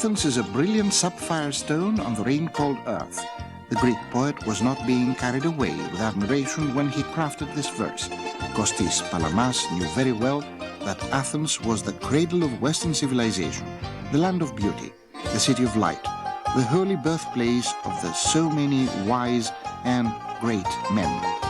Athens is a brilliant sapphire stone on the rain-cold earth. The Greek poet was not being carried away with admiration when he crafted this verse. Kostis Palamas knew very well that Athens was the cradle of Western civilization, the land of beauty, the city of light, the holy birthplace of the so many wise and great men.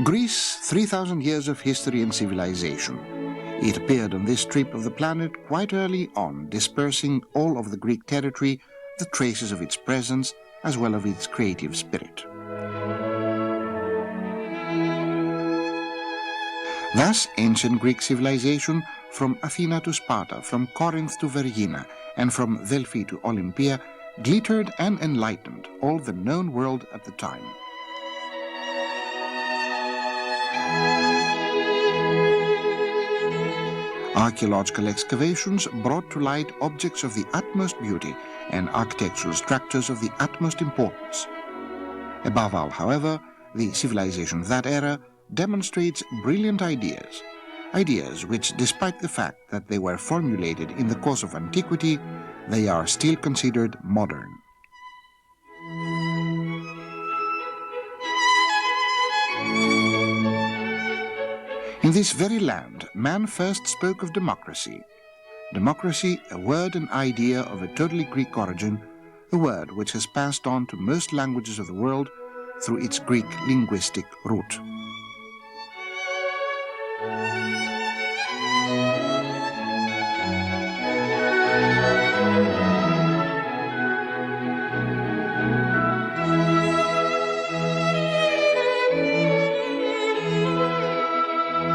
Greece, 3,000 years of history and civilization. It appeared on this strip of the planet quite early on, dispersing all over the Greek territory the traces of its presence as well as its creative spirit. Thus, ancient Greek civilization, from Athena to Sparta, from Corinth to Vergina, and from Delfi to Olympia, glittered and enlightened all the known world at the time. Archaeological excavations brought to light objects of the utmost beauty and architectural structures of the utmost importance. Above all, however, the civilization of that era demonstrates brilliant ideas, ideas which, despite the fact that they were formulated in the course of antiquity, they are still considered modern. In this very land, man first spoke of democracy. Democracy, a word and idea of a totally Greek origin, a word which has passed on to most languages of the world through its Greek linguistic root.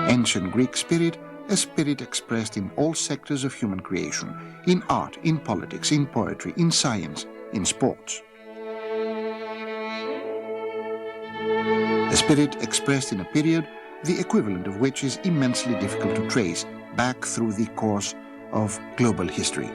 Ancient Greek spirit, a spirit expressed in all sectors of human creation, in art, in politics, in poetry, in science, in sports. A spirit expressed in a period, the equivalent of which is immensely difficult to trace back through the course of global history.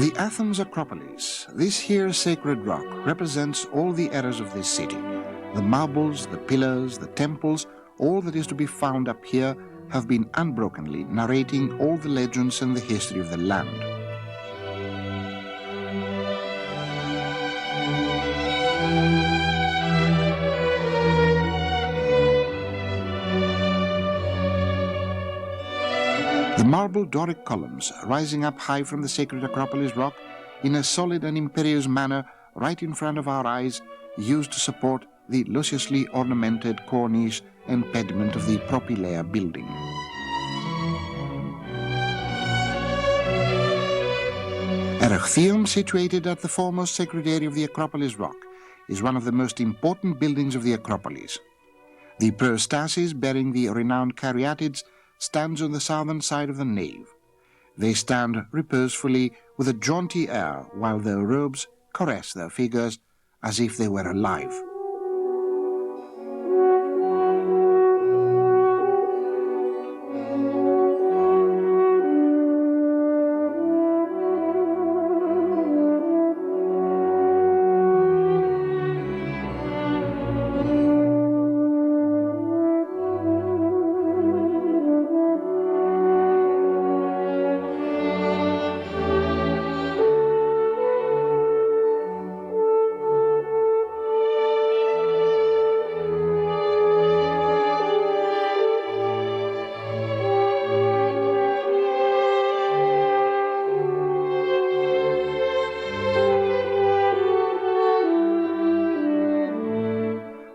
The Athens Acropolis, this here sacred rock, represents all the eras of this city. The marbles, the pillars, the temples, all that is to be found up here have been unbrokenly narrating all the legends and the history of the land. The marble Doric columns, rising up high from the sacred Acropolis rock, in a solid and imperious manner, right in front of our eyes, used to support the lusciously ornamented cornice and pediment of the propylaea building. Erechtheium, situated at the foremost sacred area of the Acropolis rock, is one of the most important buildings of the Acropolis. The perostasis bearing the renowned caryatids stands on the southern side of the nave. They stand reposefully with a jaunty air while their robes caress their figures as if they were alive.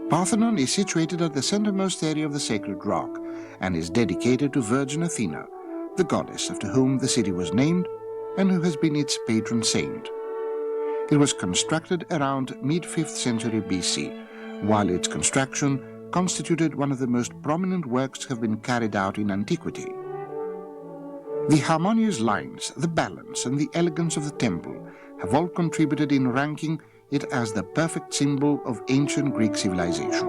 Parthenon is situated at the centermost area of the sacred rock and is dedicated to Virgin Athena, the goddess after whom the city was named and who has been its patron saint. It was constructed around mid-5th century BC, while its construction constituted one of the most prominent works to have been carried out in antiquity. The harmonious lines, the balance and the elegance of the temple have all contributed in ranking it as the perfect symbol of ancient Greek civilization.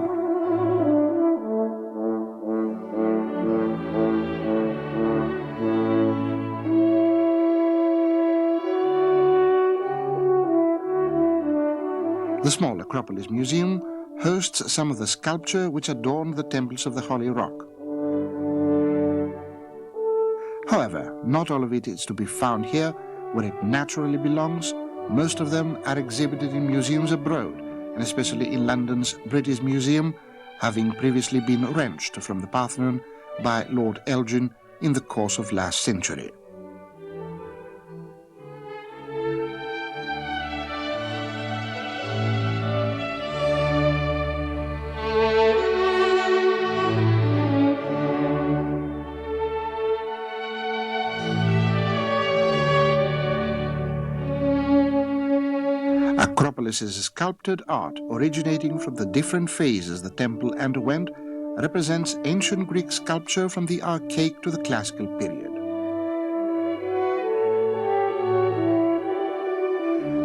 The small Acropolis Museum hosts some of the sculpture which adorned the temples of the Holy Rock. However, not all of it is to be found here where it naturally belongs. Most of them are exhibited in museums abroad, and especially in London's British Museum, having previously been wrenched from the Parthenon by Lord Elgin in the course of last century. Acropolis's sculpted art, originating from the different phases the temple underwent, represents ancient Greek sculpture from the archaic to the classical period.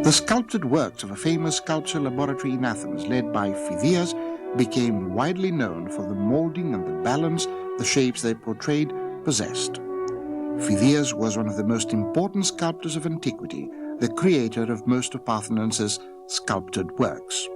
The sculpted works of a famous sculpture laboratory in Athens, led by Phidias, became widely known for the molding and the balance the shapes they portrayed possessed. Phidias was one of the most important sculptors of antiquity, the creator of most of Parthenon's sculpted works.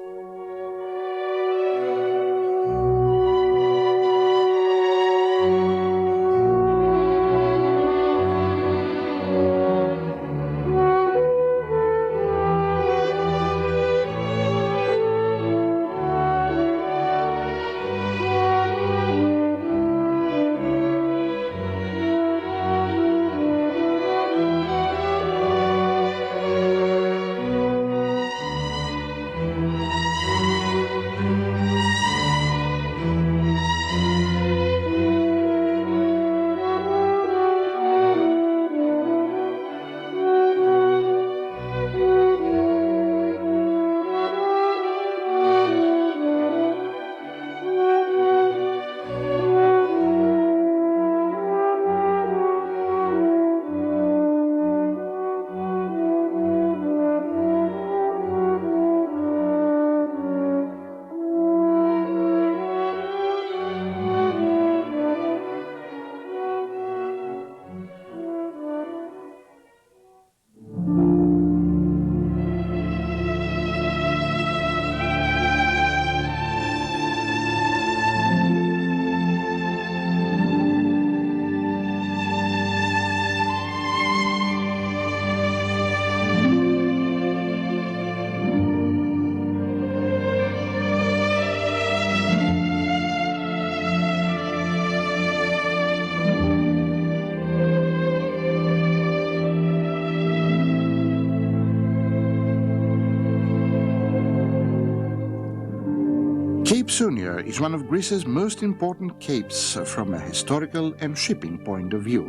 Sounio is one of Greece's most important capes from a historical and shipping point of view.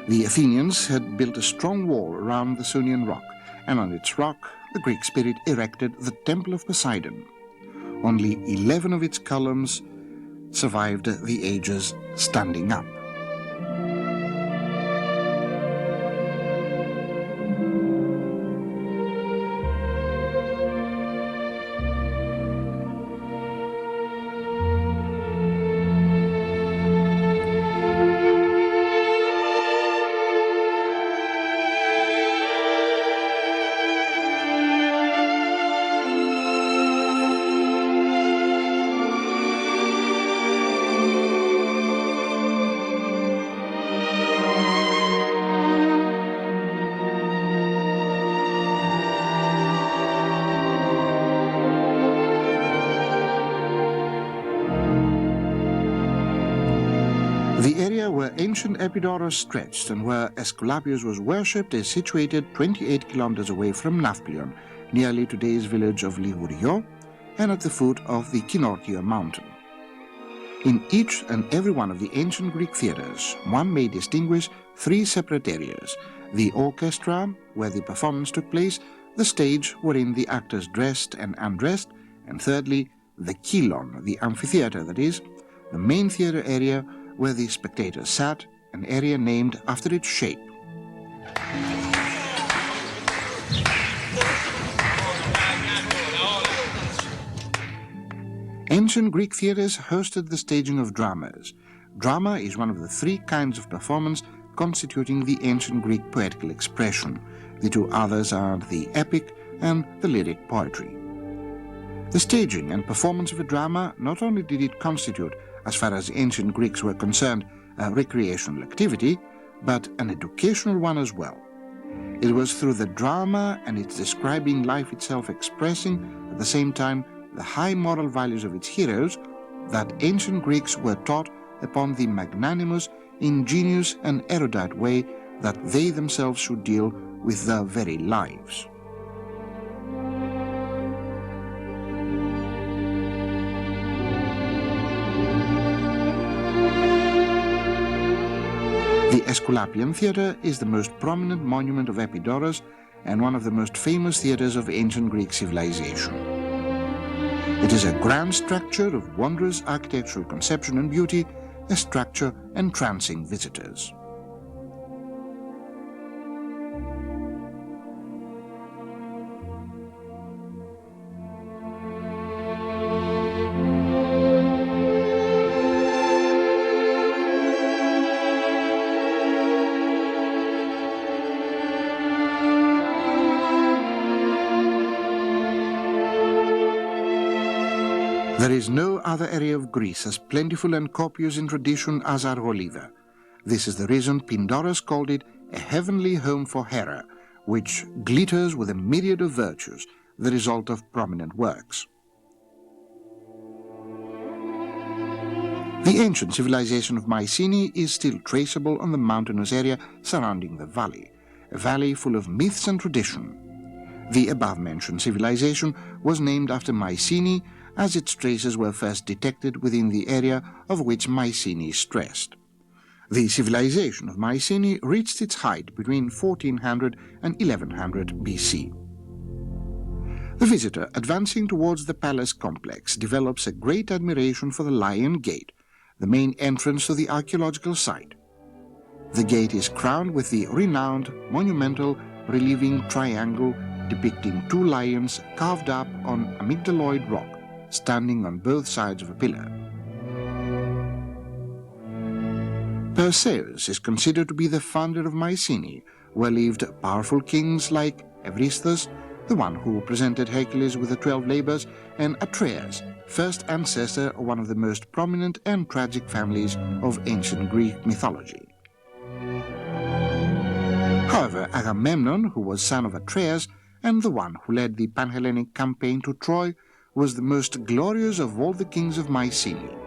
The Athenians had built a strong wall around the Saunian rock, and on its rock the Greek spirit erected the Temple of Poseidon. Only 11 of its columns survived the ages standing up. The area where ancient Epidaurus stretched and where Aesculapius was worshipped is situated 28 kilometers away from Nafplio, nearly today's village of Ligourio, and at the foot of the Kinorkia mountain. In each and every one of the ancient Greek theatres, one may distinguish three separate areas: the orchestra, where the performance took place, the stage, wherein the actors dressed and undressed, and thirdly, the kilon, the amphitheatre that is, the main theatre area, where the spectators sat, an area named after its shape. Ancient Greek theatres hosted the staging of dramas. Drama is one of the three kinds of performance constituting the ancient Greek poetical expression. The two others are the epic and the lyric poetry. The staging and performance of a drama not only did it constitute, as far as ancient Greeks were concerned, a recreational activity, but an educational one as well. It was through the drama and its describing life itself expressing, at the same time, the high moral values of its heroes, that ancient Greeks were taught upon the magnanimous, ingenious and erudite way that they themselves should deal with their very lives. The Aesculapian theatre is the most prominent monument of Epidaurus and one of the most famous theatres of ancient Greek civilization. It is a grand structure of wondrous architectural conception and beauty, a structure entrancing visitors. There is no other area of Greece as plentiful and copious in tradition as Argolida. This is the reason Pindarus called it a heavenly home for Hera, which glitters with a myriad of virtues, the result of prominent works. The ancient civilization of Mycenae is still traceable on the mountainous area surrounding the valley, a valley full of myths and tradition. The above-mentioned civilization was named after Mycenae, as its traces were first detected within the area of which Mycenae stressed. The civilization of Mycenae reached its height between 1400 and 1100 BC. The visitor advancing towards the palace complex develops a great admiration for the Lion Gate, the main entrance to the archaeological site. The gate is crowned with the renowned, monumental, relieving triangle depicting two lions carved up on amygdaloid rock, standing on both sides of a pillar. Perseus is considered to be the founder of Mycenae, where lived powerful kings like Eurystheus, the one who presented Hercules with the 12 labors, and Atreus, first ancestor of one of the most prominent and tragic families of ancient Greek mythology. However, Agamemnon, who was son of Atreus and the one who led the Panhellenic campaign to Troy, was the most glorious of all the kings of Mycenae.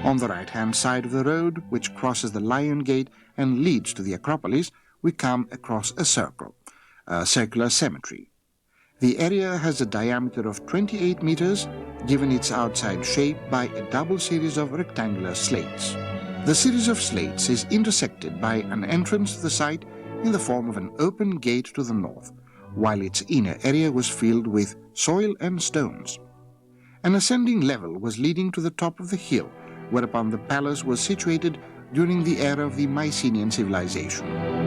On the right-hand side of the road, which crosses the Lion Gate and leads to the Acropolis, we come across a circle. a circular cemetery. The area has a diameter of 28 meters, given its outside shape by a double series of rectangular slates. The series of slates is intersected by an entrance to the site in the form of an open gate to the north, while its inner area was filled with soil and stones. An ascending level was leading to the top of the hill, whereupon the palace was situated during the era of the Mycenaean civilization.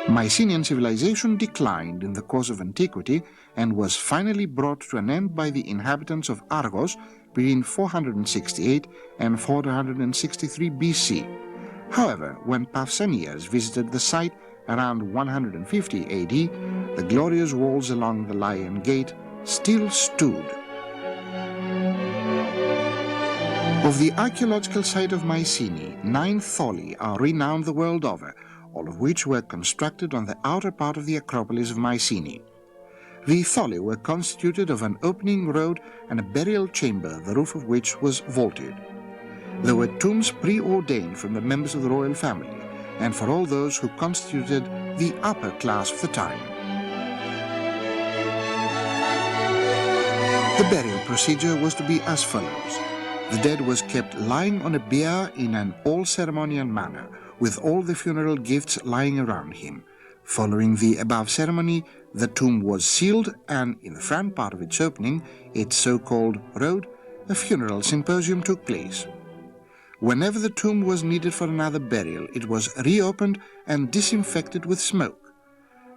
Mycenaean civilization declined in the course of antiquity and was finally brought to an end by the inhabitants of Argos between 468 and 463 BC. However, when Pausanias visited the site around 150 AD, the glorious walls along the Lion Gate still stood. Of the archaeological site of Mycenae, 9 tholoi are renowned the world over, all of which were constructed on the outer part of the Acropolis of Mycenae. The tholoi were constituted of an opening road and a burial chamber, the roof of which was vaulted. There were tombs preordained from the members of the royal family, and for all those who constituted the upper class of the time. The burial procedure was to be as follows. The dead was kept lying on a bier in an all-ceremonial manner, with all the funeral gifts lying around him. Following the above ceremony, the tomb was sealed, and in the front part of its opening, its so-called road, a funeral symposium took place. Whenever the tomb was needed for another burial, it was reopened and disinfected with smoke.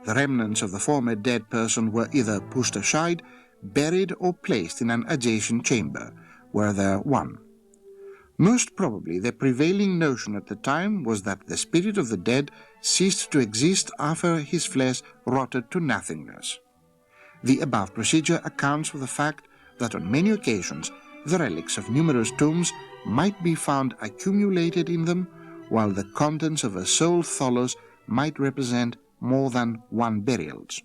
The remnants of the former dead person were either pushed aside, buried, or placed in an adjacent chamber, where there one. Most probably, the prevailing notion at the time was that the spirit of the dead ceased to exist after his flesh rotted to nothingness. The above procedure accounts for the fact that on many occasions the relics of numerous tombs might be found accumulated in them, while the contents of a sole tholos might represent more than one burials.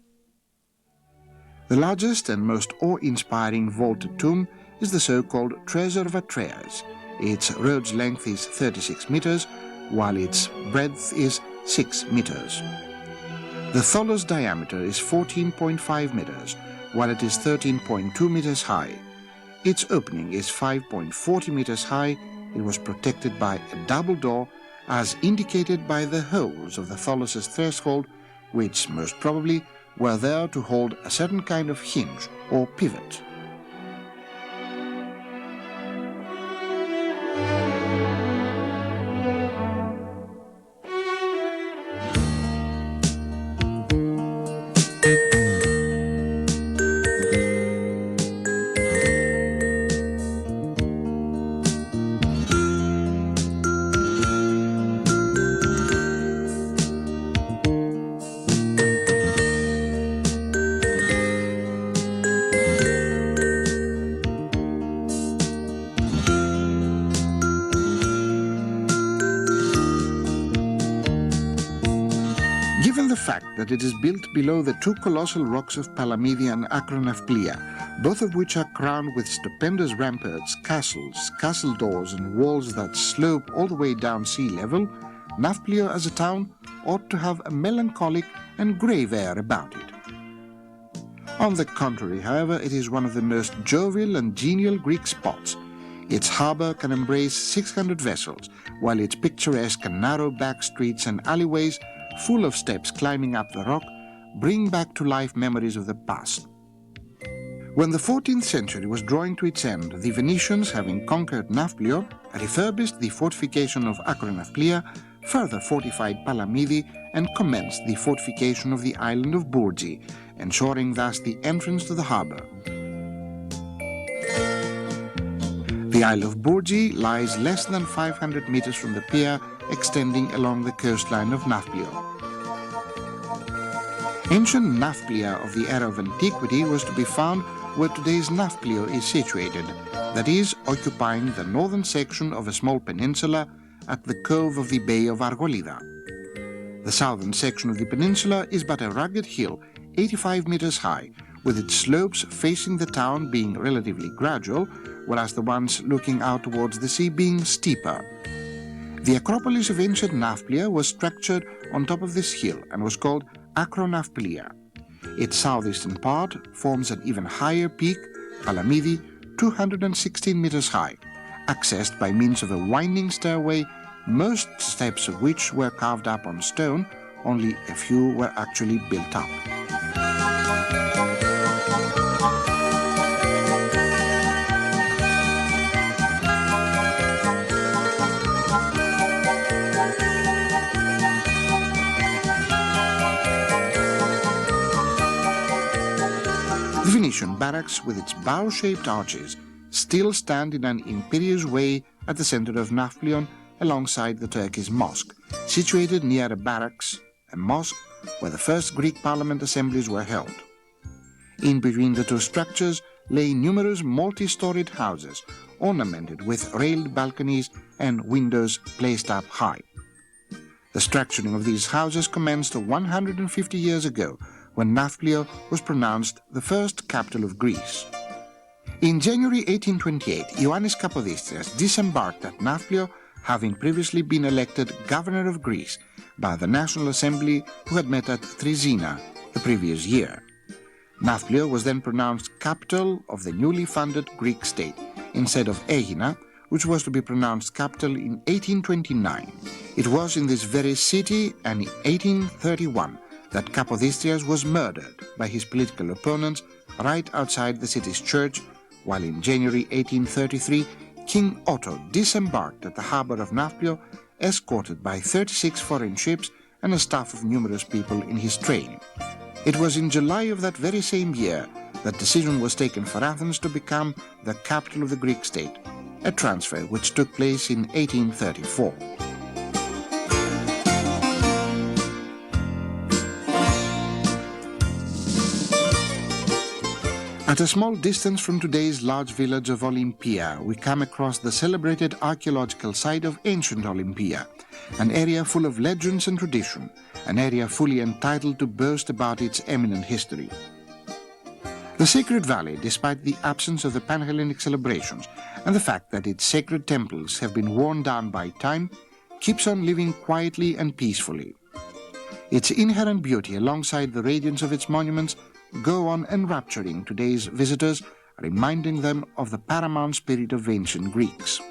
The largest and most awe-inspiring vaulted tomb is the so-called Treasure of Atreus. Its road's length is 36 meters, while its breadth is 6 meters. The tholos diameter is 14.5 meters, while it is 13.2 meters high. Its opening is 5.40 meters high. It was protected by a double door, as indicated by the holes of the tholos's threshold, which most probably were there to hold a certain kind of hinge or pivot. Given the fact that it is built below the two colossal rocks of Palamidi and Nafplio, both of which are crowned with stupendous ramparts, castles, castle doors and walls that slope all the way down sea level, Nafplio as a town ought to have a melancholic and grave air about it. On the contrary, however, it is one of the most jovial and genial Greek spots. Its harbour can embrace 600 vessels, while its picturesque and narrow back streets and alleyways, full of steps climbing up the rock, bring back to life memories of the past. When the 14th century was drawing to its end, the Venetians, having conquered Nafplio, refurbished the fortification of Nafplio, further fortified Palamidi, and commenced the fortification of the island of Bourgi, ensuring thus the entrance to the harbour. The Isle of Bourgi lies less than 500 meters from the pier extending along the coastline of Nafplio. Ancient Nafplia of the era of antiquity was to be found where today's Nafplio is situated, that is, occupying the northern section of a small peninsula at the cove of the Bay of Argolida. The southern section of the peninsula is but a rugged hill, 85 meters high, with its slopes facing the town being relatively gradual, whereas the ones looking out towards the sea being steeper. The Acropolis of ancient Nafplia was structured on top of this hill and was called Nafplia. Its southeastern part forms an even higher peak, Palamidi, 216 meters high, accessed by means of a winding stairway, most steps of which were carved up on stone, only a few were actually built up. The Venetian barracks, with its bow-shaped arches, still stand in an imperious way at the center of Nafplion alongside the Turkish mosque, situated near a barracks, a mosque, where the first Greek parliament assemblies were held. In between the two structures lay numerous multi-storied houses, ornamented with railed balconies and windows placed up high. The structuring of these houses commenced 150 years ago, when Nafplio was pronounced the first capital of Greece. In January 1828, Ioannis Kapodistrias disembarked at Nafplio, having previously been elected governor of Greece by the National Assembly, who had met at Trizina the previous year. Nafplio was then pronounced capital of the newly funded Greek state, instead of Aegina, which was to be pronounced capital in 1829. It was in this very city, and in 1831, that Kapodistrias was murdered by his political opponents right outside the city's church, while in January 1833, King Otto disembarked at the harbour of Nafplio, escorted by 36 foreign ships and a staff of numerous people in his train. It was in July of that very same year that decision was taken for Athens to become the capital of the Greek state, a transfer which took place in 1834. At a small distance from today's large village of Olympia, we come across the celebrated archaeological site of ancient Olympia, an area full of legends and tradition, an area fully entitled to boast about its eminent history. The Sacred Valley, despite the absence of the Pan-Hellenic celebrations and the fact that its sacred temples have been worn down by time, keeps on living quietly and peacefully. Its inherent beauty, alongside the radiance of its monuments, go on enrapturing today's visitors, reminding them of the paramount spirit of ancient Greeks.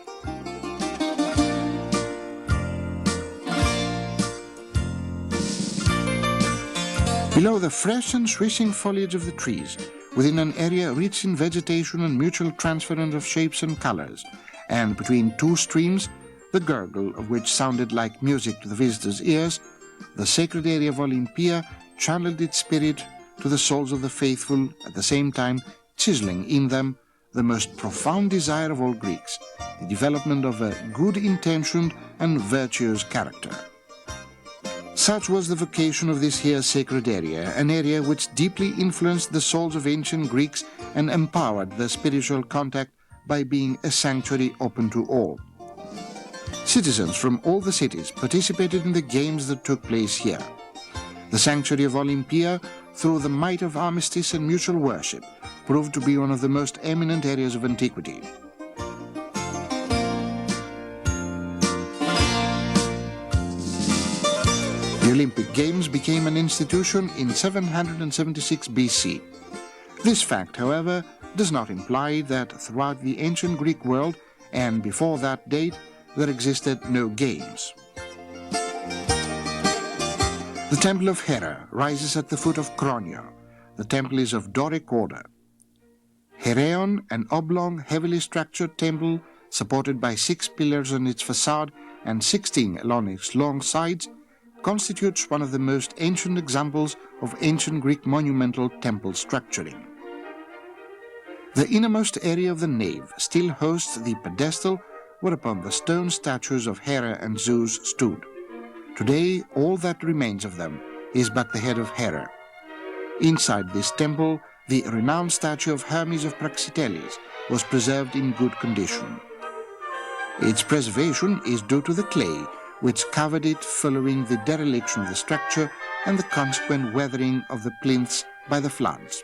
Below the fresh and swishing foliage of the trees, within an area rich in vegetation and mutual transference of shapes and colors, and between two streams, the gurgle of which sounded like music to the visitors' ears, the sacred area of Olympia channeled its spirit to the souls of the faithful, at the same time chiseling in them the most profound desire of all Greeks, the development of a good-intentioned and virtuous character. Such was the vocation of this here sacred area, an area which deeply influenced the souls of ancient Greeks and empowered their spiritual contact by being a sanctuary open to all. Citizens from all the cities participated in the games that took place here. The sanctuary of Olympia, through the might of armistice and mutual worship, proved to be one of the most eminent areas of antiquity. The Olympic Games became an institution in 776 BC. This fact, however, does not imply that throughout the ancient Greek world and before that date there existed no games. The Temple of Hera rises at the foot of Chronio. The temple is of Doric order. Heraion, an oblong, heavily structured temple supported by 6 pillars on its facade and 16 along its long sides, constitutes one of the most ancient examples of ancient Greek monumental temple structuring. The innermost area of the nave still hosts the pedestal whereupon the stone statues of Hera and Zeus stood. Today, all that remains of them is but the head of Hera. Inside this temple, the renowned statue of Hermes of Praxiteles was preserved in good condition. Its preservation is due to the clay which covered it following the dereliction of the structure and the consequent weathering of the plinths by the floods.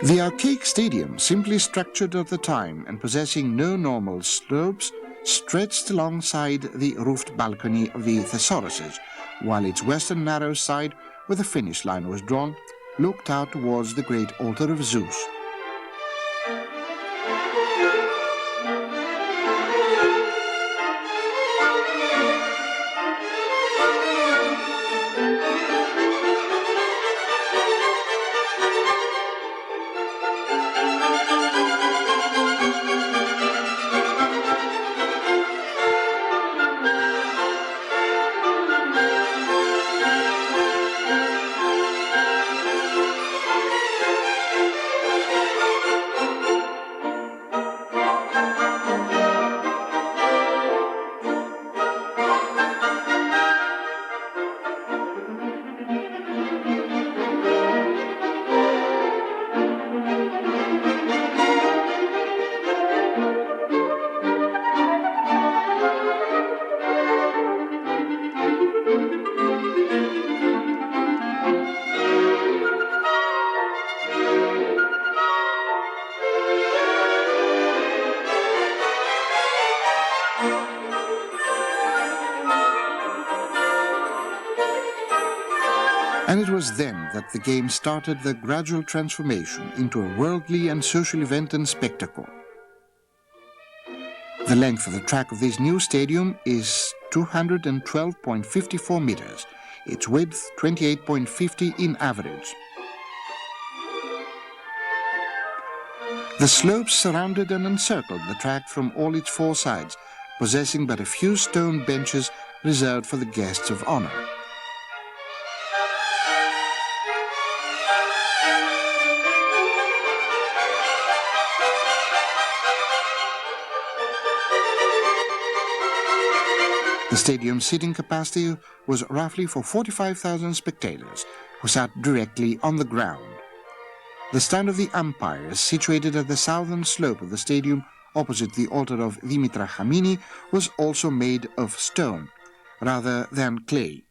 The archaic stadium, simply structured at the time and possessing no normal slopes, stretched alongside the roofed balcony of the Thesauruses, while its western narrow side, where the finish line was drawn, looked out towards the great altar of Zeus. And it was then that the game started the gradual transformation into a worldly and social event and spectacle. The length of the track of this new stadium is 212.54 meters, its width 28.50 in average. The slopes surrounded and encircled the track from all its 4 sides, possessing but a few stone benches reserved for the guests of honor. The stadium's seating capacity was roughly for 45,000 spectators, who sat directly on the ground. The stand of the umpires, situated at the southern slope of the stadium opposite the altar of Dimitra Hamini, was also made of stone, rather than clay.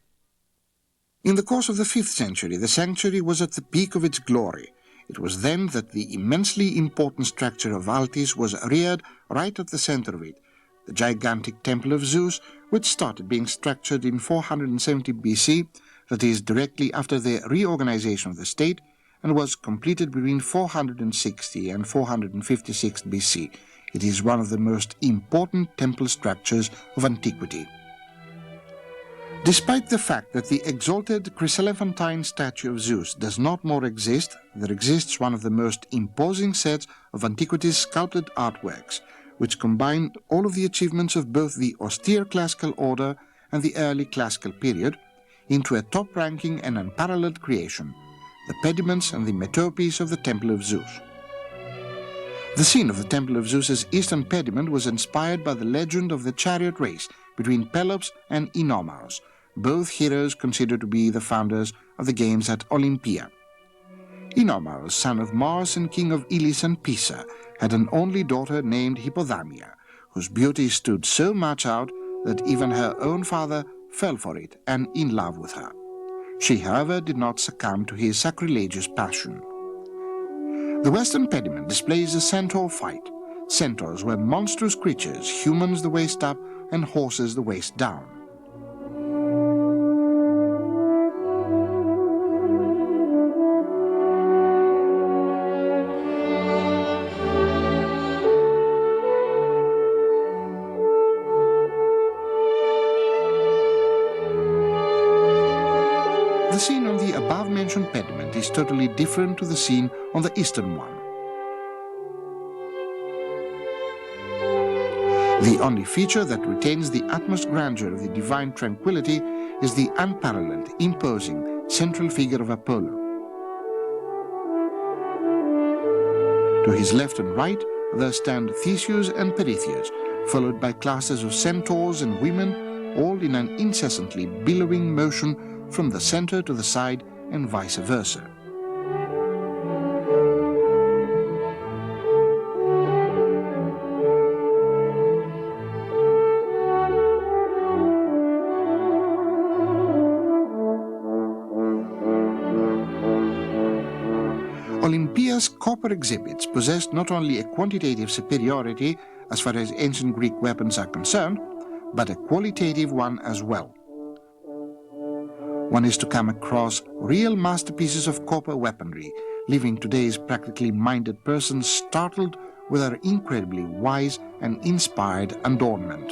In the course of the 5th century, the sanctuary was at the peak of its glory. It was then that the immensely important structure of Altis was reared right at the center of it, the gigantic temple of Zeus, which started being structured in 470 BC, that is, directly after the reorganization of the state, and was completed between 460 and 456 BC. It is one of the most important temple structures of antiquity. Despite the fact that the exalted chryselephantine statue of Zeus does not more exist, there exists one of the most imposing sets of antiquity's sculpted artworks, which combined all of the achievements of both the austere classical order and the early classical period into a top-ranking and unparalleled creation, the pediments and the metopies of the Temple of Zeus. The scene of the Temple of Zeus's eastern pediment was inspired by the legend of the chariot race between Pelops and Inomaus, both heroes considered to be the founders of the games at Olympia. Inomaus, son of Mars and king of Elis and Pisa, had an only daughter named Hippodamia, whose beauty stood so much out that even her own father fell for it and in love with her. She, however, did not succumb to his sacrilegious passion. The western pediment displays a centaur fight. Centaurs were monstrous creatures, humans the waist up and horses the waist down. The scene on the above-mentioned pediment is totally different to the scene on the eastern one. The only feature that retains the utmost grandeur of the divine tranquility is the unparalleled, imposing central figure of Apollo. To his left and right there stand Theseus and Perseus, followed by classes of centaurs and women, all in an incessantly billowing motion from the center to the side and vice versa. Olympia's copper exhibits possessed not only a quantitative superiority as far as ancient Greek weapons are concerned, but a qualitative one as well. One is to come across real masterpieces of copper weaponry, leaving today's practically minded persons startled with their incredibly wise and inspired adornment.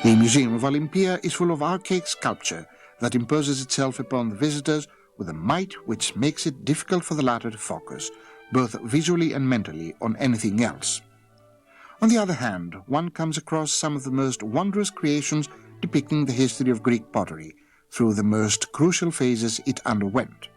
The Museum of Olympia is full of archaic sculpture that imposes itself upon the visitors with a might which makes it difficult for the latter to focus, both visually and mentally, on anything else. On the other hand, one comes across some of the most wondrous creations depicting the history of Greek pottery through the most crucial phases it underwent.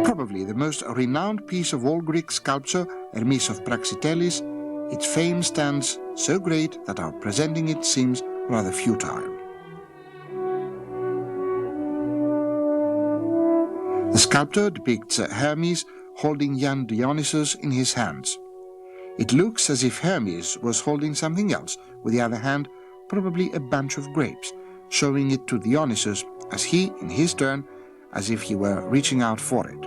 Probably the most renowned piece of all Greek sculpture, Hermes of Praxiteles, its fame stands so great that our presenting it seems rather futile. The sculptor depicts Hermes holding young Dionysus in his hands. It looks as if Hermes was holding something else with the other hand, probably a bunch of grapes, showing it to Dionysus as he, in his turn, as if he were reaching out for it.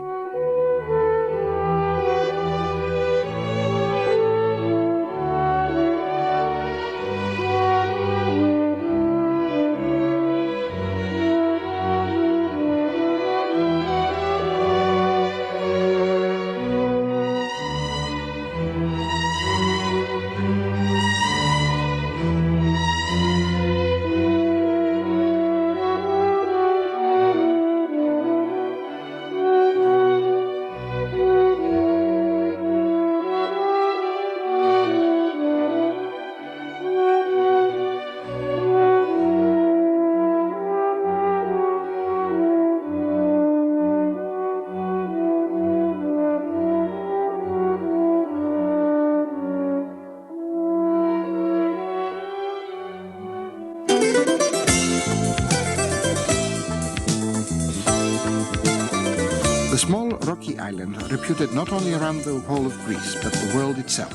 The small rocky island reputed not only around the whole of Greece, but the world itself.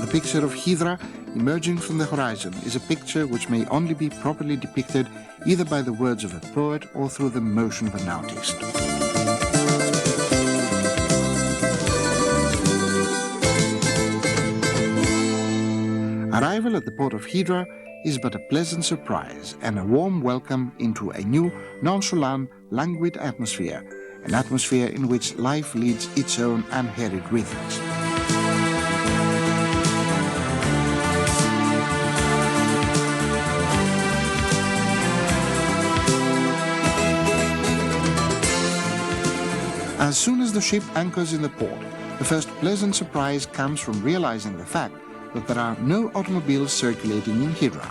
The picture of Hydra emerging from the horizon is a picture which may only be properly depicted either by the words of a poet or through the motion of an artist. Arrival at the port of Hydra is but a pleasant surprise and a warm welcome into a new, nonchalant, languid atmosphere, an atmosphere in which life leads its own unhurried rhythms. As soon as the ship anchors in the port, the first pleasant surprise comes from realizing the fact that there are no automobiles circulating in Hydra.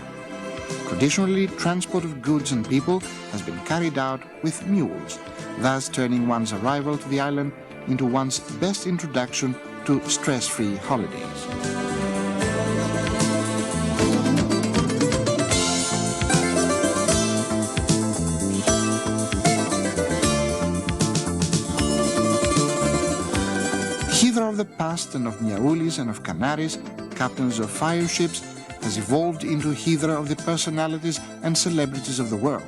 Traditionally, transport of goods and people has been carried out with mules, thus turning one's arrival to the island into one's best introduction to stress-free holidays. Hydra of the past and of Miaoulis and of Canaris, captains of fire ships, has evolved into Hydra of the personalities and celebrities of the world.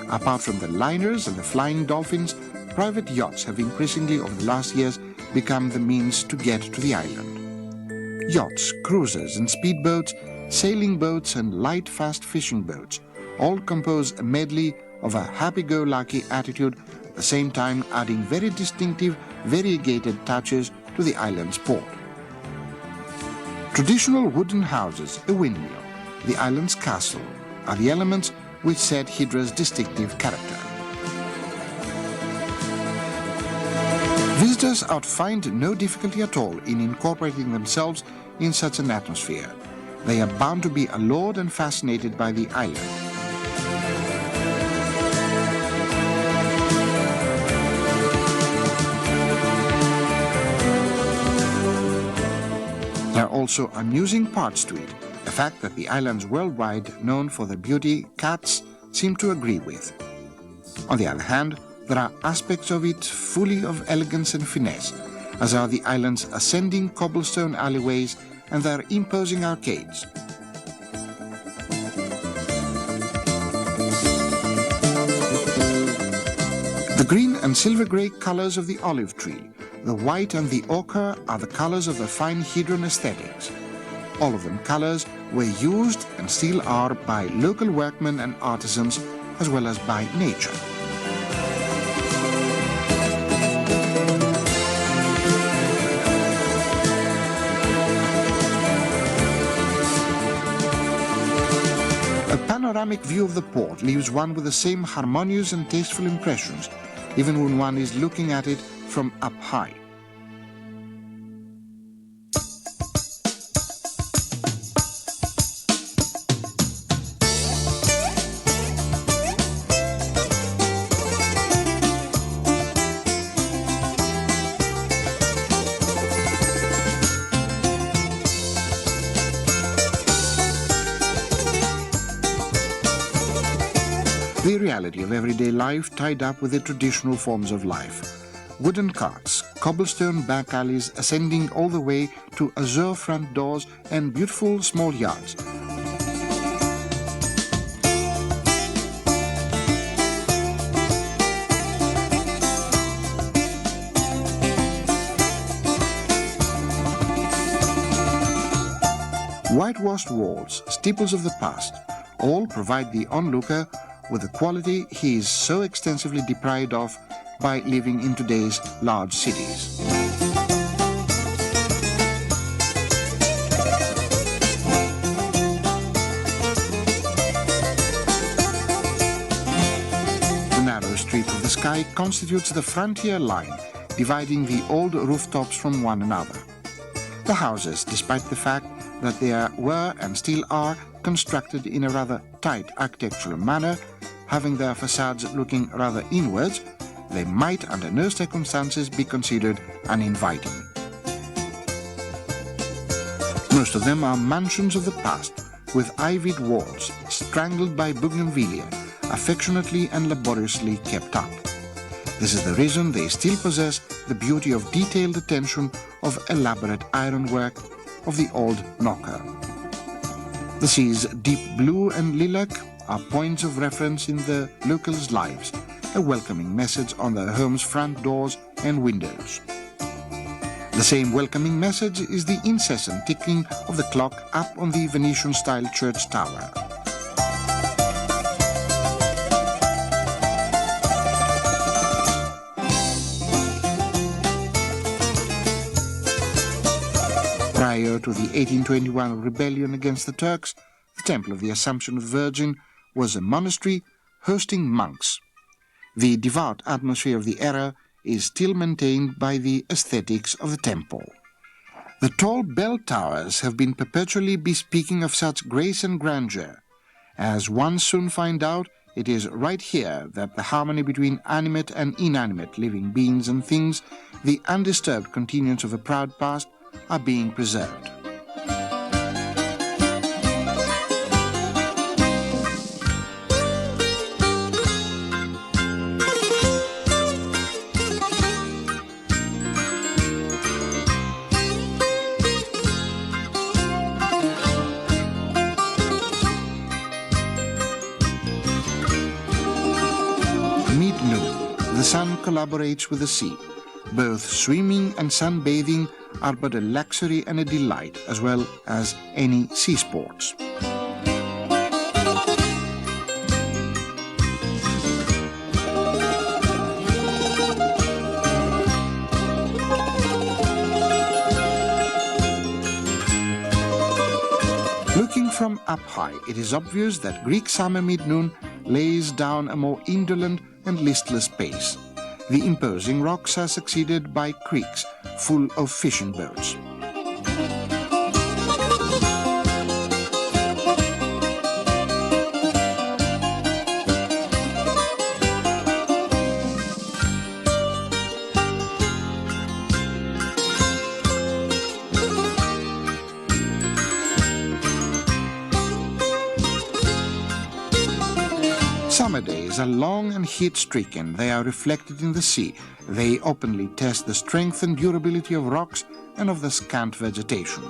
Apart from the liners and the flying dolphins, private yachts have increasingly over the last years become the means to get to the island. Yachts, cruisers and speedboats sailing boats and light fast fishing boats all compose a medley of a happy-go-lucky attitude, at the same time adding very distinctive, variegated touches to the island's port. Traditional wooden houses, a windmill, the island's castle, are the elements which set Hydra's distinctive character. Visitors outfind no difficulty at all in incorporating themselves in such an atmosphere. They are bound to be allured and fascinated by the island. There are also amusing parts to it, a fact that the islands worldwide known for their beauty cats seem to agree with. On the other hand, there are aspects of it fully of elegance and finesse, as are the island's ascending cobblestone alleyways and their imposing arcades. The green and silver-grey colors of the olive tree, the white and the ochre are the colors of the fine Hydran aesthetics. All of them colors were used and still are by local workmen and artisans as well as by nature. A panoramic view of the port leaves one with the same harmonious and tasteful impressions, even when one is looking at it from up high. The reality of everyday life tied up with the traditional forms of life. Wooden carts, cobblestone back alleys ascending all the way to azure front doors and beautiful small yards. Whitewashed walls, steeples of the past, all provide the onlooker with the quality he is so extensively deprived of by living in today's large cities. The narrow strip of the sky constitutes the frontier line, dividing the old rooftops from one another. The houses, despite the fact that they were and still are constructed in a rather tight architectural manner, having their facades looking rather inwards, they might under no circumstances be considered uninviting. Most of them are mansions of the past, with ivied walls, strangled by bougainvillea, affectionately and laboriously kept up. This is the reason they still possess the beauty of detailed attention, of elaborate ironwork, of the old knocker. The sea's deep blue and lilac are points of reference in the locals' lives, a welcoming message on their homes' front doors and windows. The same welcoming message is the incessant ticking of the clock up on the Venetian-style church tower. Prior to the 1821 rebellion against the Turks, the Temple of the Assumption of the Virgin was a monastery hosting monks. The devout atmosphere of the era is still maintained by the aesthetics of the temple. The tall bell towers have been perpetually bespeaking of such grace and grandeur. As one soon find out, it is right here that the harmony between animate and inanimate living beings and things, the undisturbed continuance of a proud past, are being preserved. Mid-noon, the sun collaborates with the sea. Both swimming and sunbathing are but a luxury and a delight, as well as any sea sports. Looking from up high, it is obvious that Greek summer mid-noon lays down a more indolent and listless pace. The imposing rocks are succeeded by creeks full of fishing boats. Summer days are long and heat-stricken. They are reflected in the sea. They openly test the strength and durability of rocks and of the scant vegetation.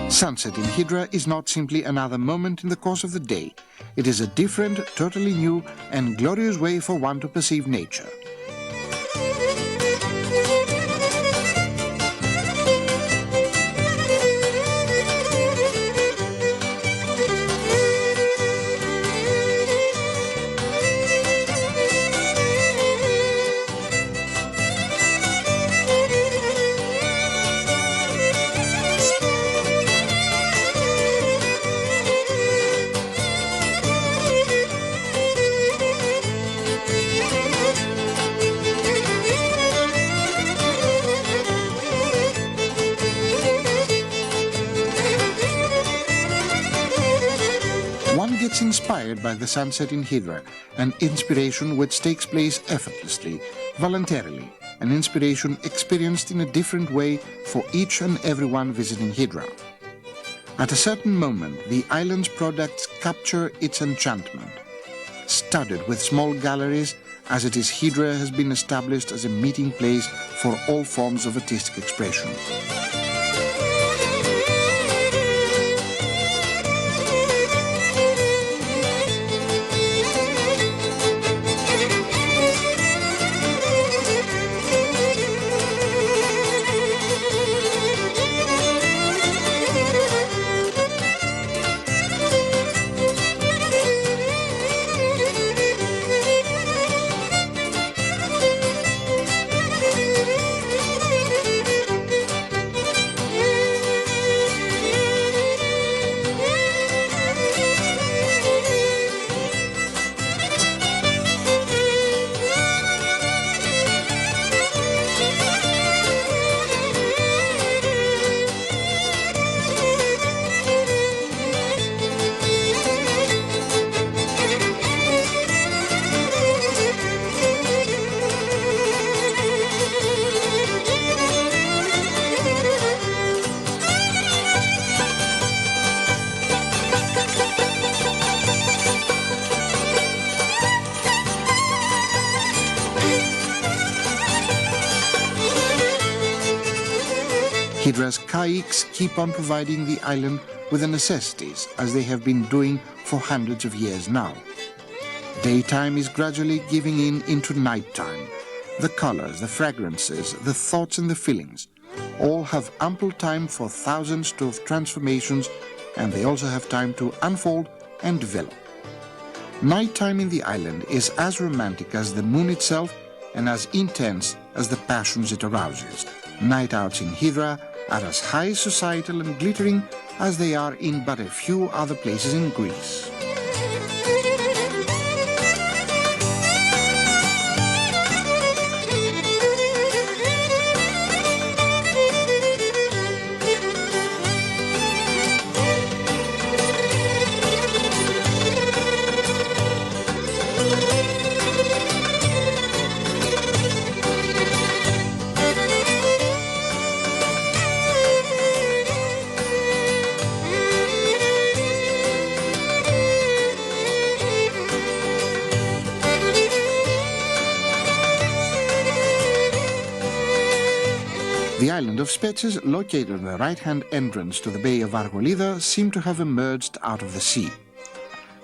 Sunset in Hydra is not simply another moment in the course of the day. It is a different, totally new and glorious way for one to perceive nature. One gets inspired by the sunset in Hydra, an inspiration which takes place effortlessly, voluntarily, an inspiration experienced in a different way for each and everyone visiting Hydra. At a certain moment, the island's products capture its enchantment. Studded with small galleries, as it is, Hydra has been established as a meeting place for all forms of artistic expression. Hydra's kayaks keep on providing the island with the necessities, as they have been doing for hundreds of years now. Daytime is gradually giving in into nighttime. The colors, the fragrances, the thoughts and the feelings all have ample time for thousands of transformations, and they also have time to unfold and develop. Nighttime in the island is as romantic as the moon itself and as intense as the passions it arouses. Night outs in Hydra are as high societal and glittering as they are in but a few other places in Greece. The island of Spetses, located on the right-hand entrance to the Bay of Argolida, seemed to have emerged out of the sea.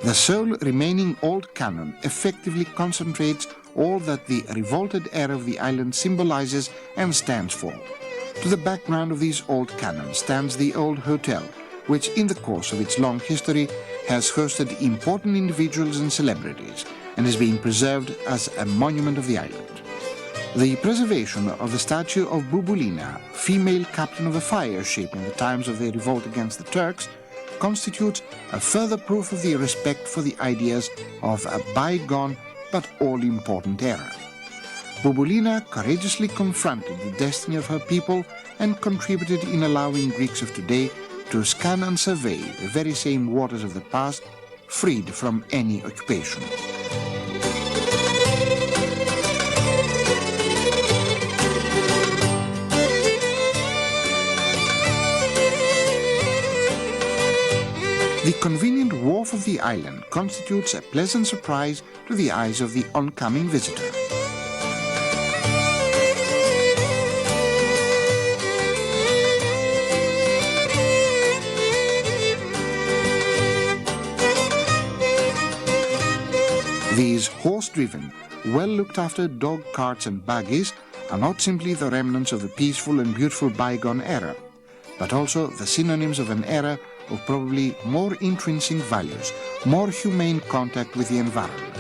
The sole remaining old cannon effectively concentrates all that the revolted air of the island symbolizes and stands for. To the background of these old cannons stands the old hotel, which in the course of its long history has hosted important individuals and celebrities and is being preserved as a monument of the island. The preservation of the statue of Bubulina, female captain of a fire ship in the times of the revolt against the Turks, constitutes a further proof of the respect for the ideas of a bygone but all-important era. Bubulina courageously confronted the destiny of her people and contributed in allowing Greeks of today to scan and survey the very same waters of the past, freed from any occupation. The convenient wharf of the island constitutes a pleasant surprise to the eyes of the oncoming visitor. These horse-driven, well-looked-after dog carts and buggies are not simply the remnants of a peaceful and beautiful bygone era, but also the synonyms of an era of probably more intrinsic values, more humane contact with the environment.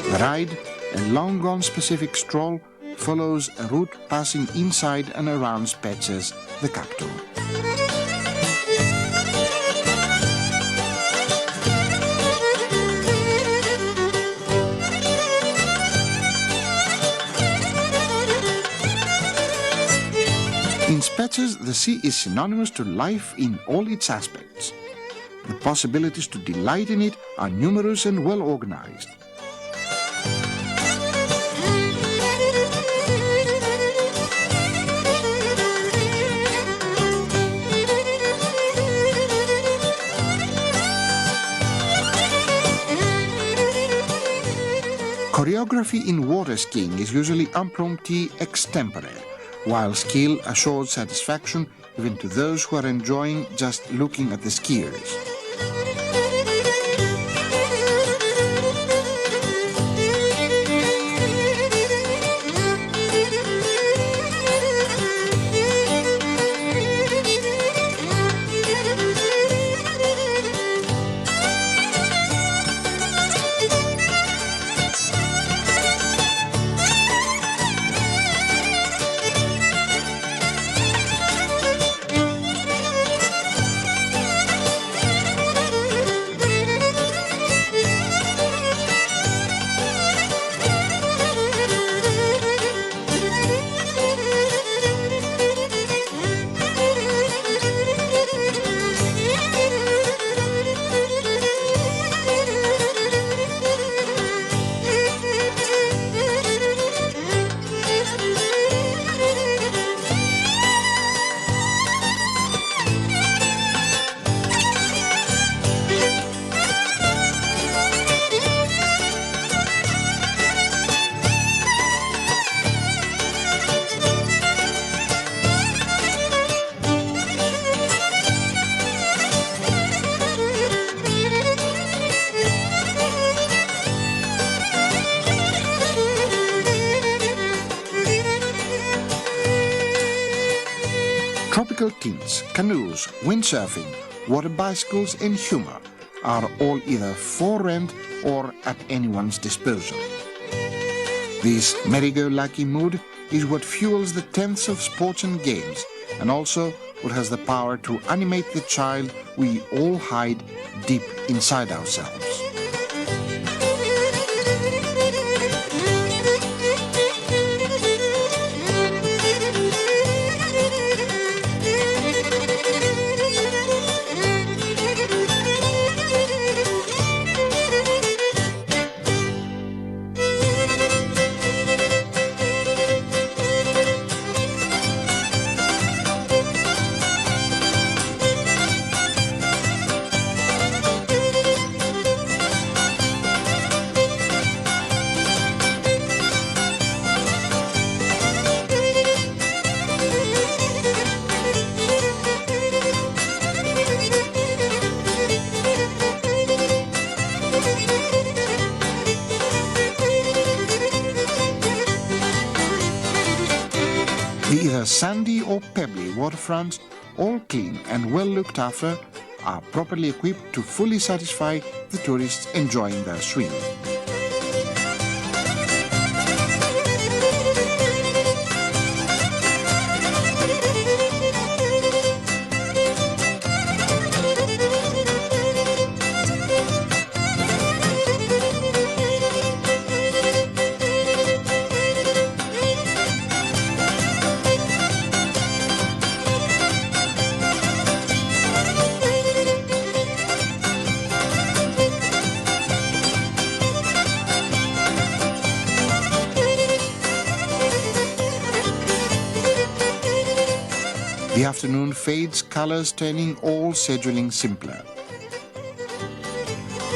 The ride, a long-gone specific stroll, follows a route passing inside and around Spetses, the capital. In Spetses, the sea is synonymous to life in all its aspects. The possibilities to delight in it are numerous and well organized. Choreography in water skiing is usually impromptu extempore, while skill assures satisfaction even to those who are enjoying just looking at the skiers. Tropical tints, canoes, windsurfing, water bicycles and humor are all either for rent or at anyone's disposal. This merry-go-lucky mood is what fuels the tenets of sports and games, and also what has the power to animate the child we all hide deep inside ourselves. The sandy or pebbly waterfronts, all clean and well looked after, are properly equipped to fully satisfy the tourists enjoying their swim. The afternoon fades, colors turning all scheduling simpler.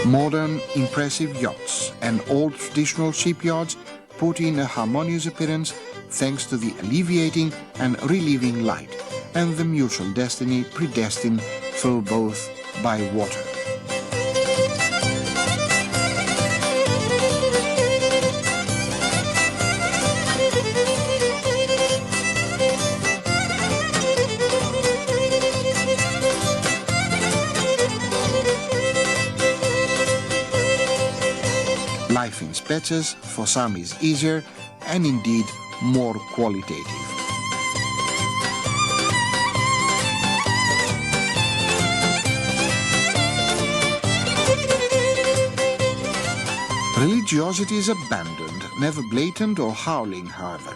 Modern, impressive yachts and old traditional shipyards put in a harmonious appearance thanks to the alleviating and relieving light and the mutual destiny predestined for both by water. Life in Spetses for some is easier and indeed more qualitative. Religiosity is abandoned, never blatant or howling, however.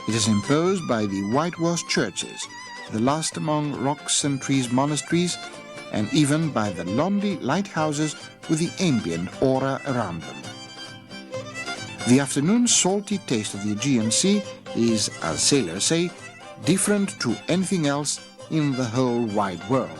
It is imposed by the whitewashed churches, the last among rocks and trees monasteries, and even by the lonely lighthouses with the ambient aura around them. The afternoon salty taste of the Aegean Sea is, as sailors say, different to anything else in the whole wide world.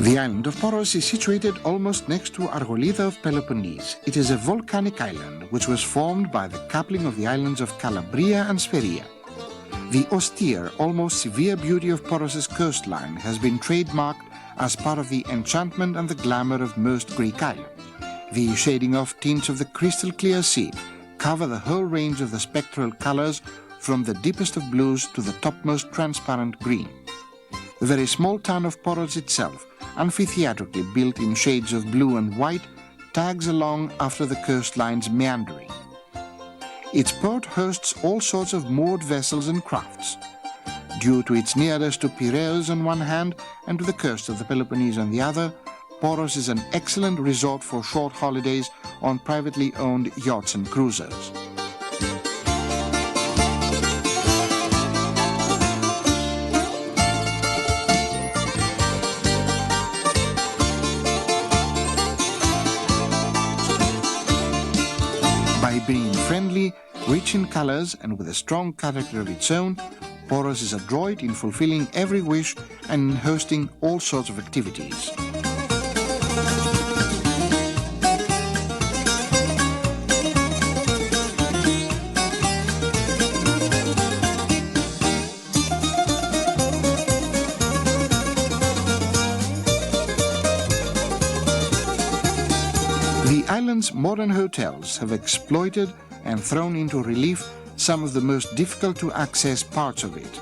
The island of Poros is situated almost next to Argolida of Peloponnese. It is a volcanic island which was formed by the coupling of the islands of Calabria and Spheria. The austere, almost severe beauty of Poros's coastline has been trademarked as part of the enchantment and the glamour of most Greek islands. The shading off tints of the crystal clear sea cover the whole range of the spectral colors from the deepest of blues to the topmost transparent green. The very small town of Poros itself, amphitheatrically built in shades of blue and white, tags along after the coastline's meandering. Its port hosts all sorts of moored vessels and crafts. Due to its nearness to Piraeus on one hand and to the coast of the Peloponnese on the other, Poros is an excellent resort for short holidays on privately owned yachts and cruisers. being friendly, rich in colors, and with a strong character of its own, Poros is adroit in fulfilling every wish and in hosting all sorts of activities. The island's modern hotels have exploited and thrown into relief some of the most difficult to access parts of it.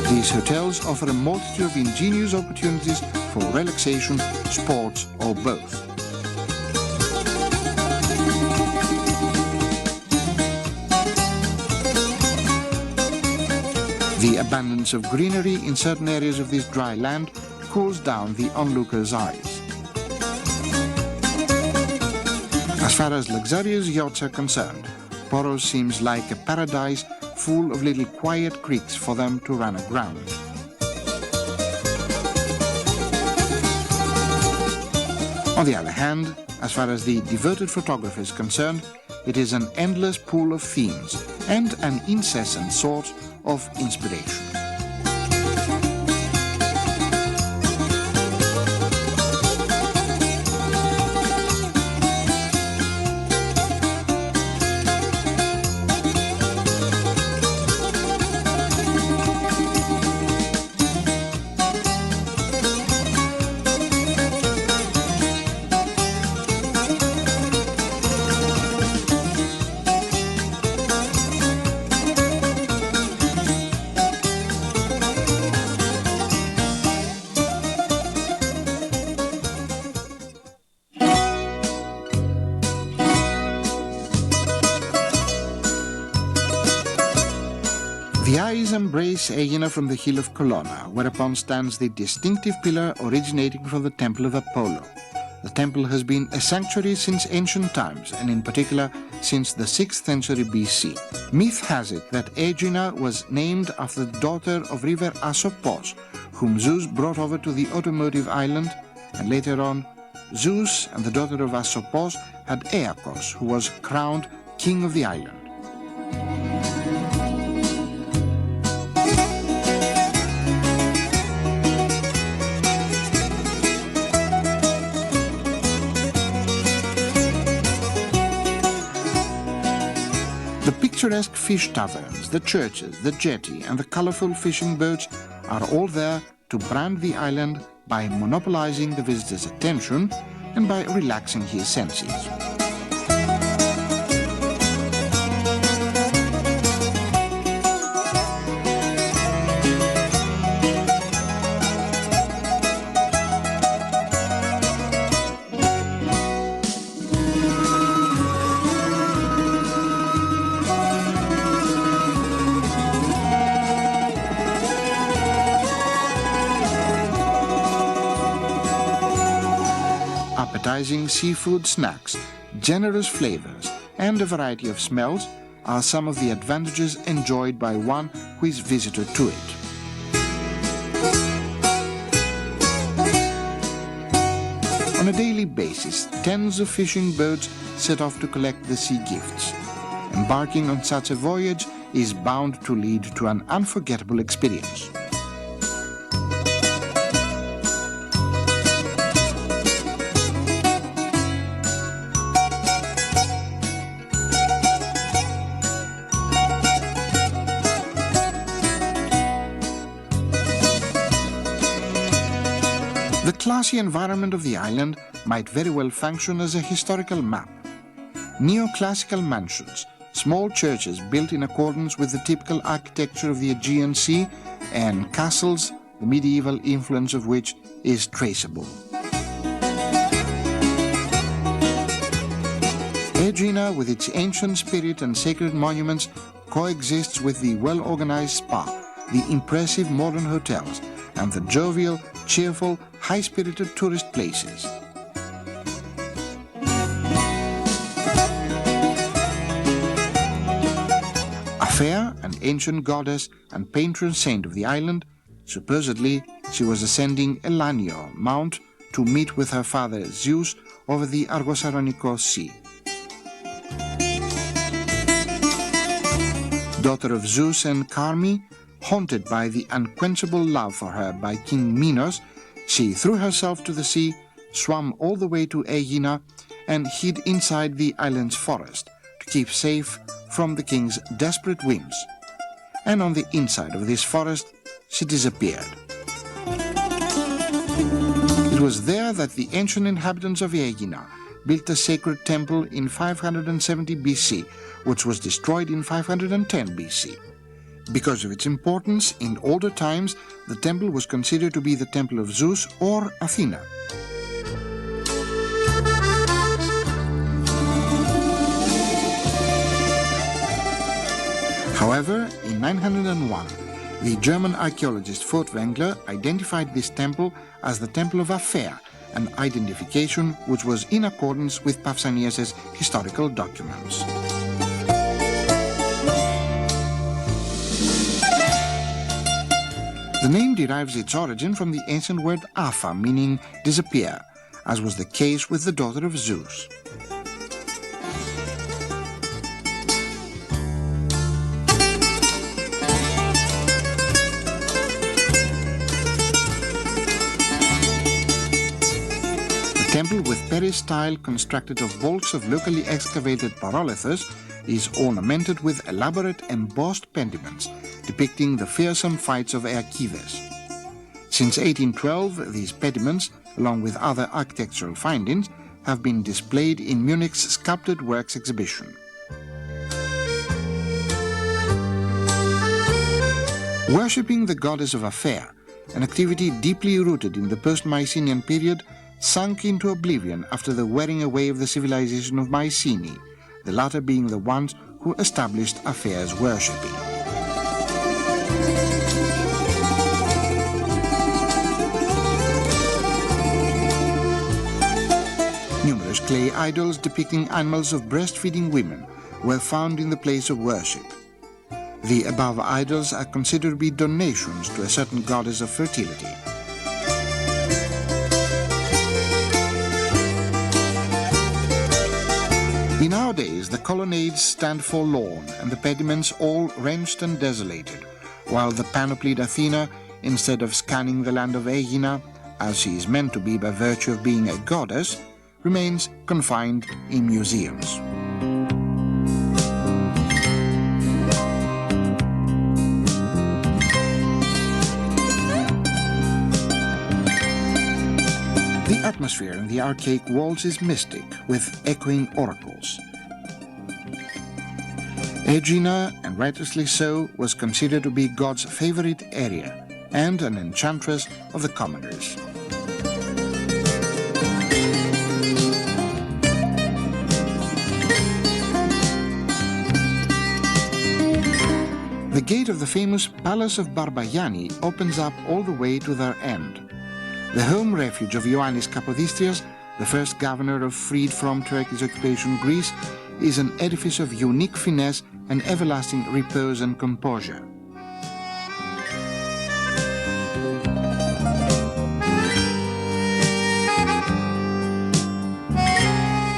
These hotels offer a multitude of ingenious opportunities for relaxation, sports, or both. The abundance of greenery in certain areas of this dry land cools down the onlooker's eyes. As far as luxurious yachts are concerned, Poros seems like a paradise full of little quiet creeks for them to run aground. On the other hand, as far as the devoted photographer is concerned, it is an endless pool of themes and an incessant source of inspiration. The eyes embrace Aegina from the hill of Colonna, whereupon stands the distinctive pillar originating from the temple of Apollo. The temple has been a sanctuary since ancient times, and in particular since the 6th century BC. Myth has it that Aegina was named after the daughter of river Asopos, whom Zeus brought over to the automotive island, and later on, Zeus and the daughter of Asopos had Aeacos, who was crowned king of the island. The picturesque fish taverns, the churches, the jetty, and the colorful fishing boats are all there to brand the island by monopolizing the visitor's attention and by relaxing his senses. Appetizing seafood snacks, generous flavors, and a variety of smells are some of the advantages enjoyed by one who is visitor to it. On a daily basis, tens of fishing boats set off to collect the sea gifts. Embarking on such a voyage is bound to lead to an unforgettable experience. The classy environment of the island might very well function as a historical map. Neoclassical mansions, small churches built in accordance with the typical architecture of the Aegean Sea, and castles, the medieval influence of which is traceable. Aegina, with its ancient spirit and sacred monuments, coexists with the well-organized spa, the impressive modern hotels, and the jovial, cheerful, high-spirited tourist places. Aphea, an ancient goddess and patron saint of the island, Supposedly, she was ascending Elanio Mount to meet with her father Zeus over the Argosaronico Sea. Daughter of Zeus and Carmi, haunted by the unquenchable love for her by King Minos, she threw herself to the sea, swam all the way to Aegina, and hid inside the island's forest to keep safe from the king's desperate whims. And on the inside of this forest, she disappeared. It was there that the ancient inhabitants of Aegina built a sacred temple in 570 BC, which was destroyed in 510 BC. Because of its importance, in older times, the temple was considered to be the temple of Zeus or Athena. However, in 901, the German archaeologist Furtwängler identified this temple as the Temple of Aphea, an identification which was in accordance with Pausanias's historical documents. The name derives its origin from the ancient word apha, meaning disappear, as was the case with the daughter of Zeus. The temple, with peristyle constructed of bolts of locally excavated parolithos, is ornamented with elaborate embossed pediments depicting the fearsome fights of Aeacides. Since 1812, these pediments, along with other architectural findings, have been displayed in Munich's Sculpted Works exhibition. Worshipping the goddess of Aphea, an activity deeply rooted in the post-Mycenaean period, sunk into oblivion after the wearing away of the civilization of Mycenae, the latter being the ones who established Aphea's worshipping. Numerous clay idols depicting animals of breastfeeding women were found in the place of worship. The above idols are considered to be donations to a certain goddess of fertility. In our days, the colonnades stand forlorn and the pediments all wrenched and desolated, while the panoplied Athena, instead of scanning the land of Aegina, as she is meant to be by virtue of being a goddess, remains confined in museums. The atmosphere in the archaic walls is mystic, with echoing oracles. Aegina, and righteously so, was considered to be God's favorite area and an enchantress of the commoners. The gate of the famous Palace of Barbaiani opens up all the way to their end. The home refuge of Ioannis Kapodistrias, the first governor of freed from Turkish occupation Greece, is an edifice of unique finesse and everlasting repose and composure.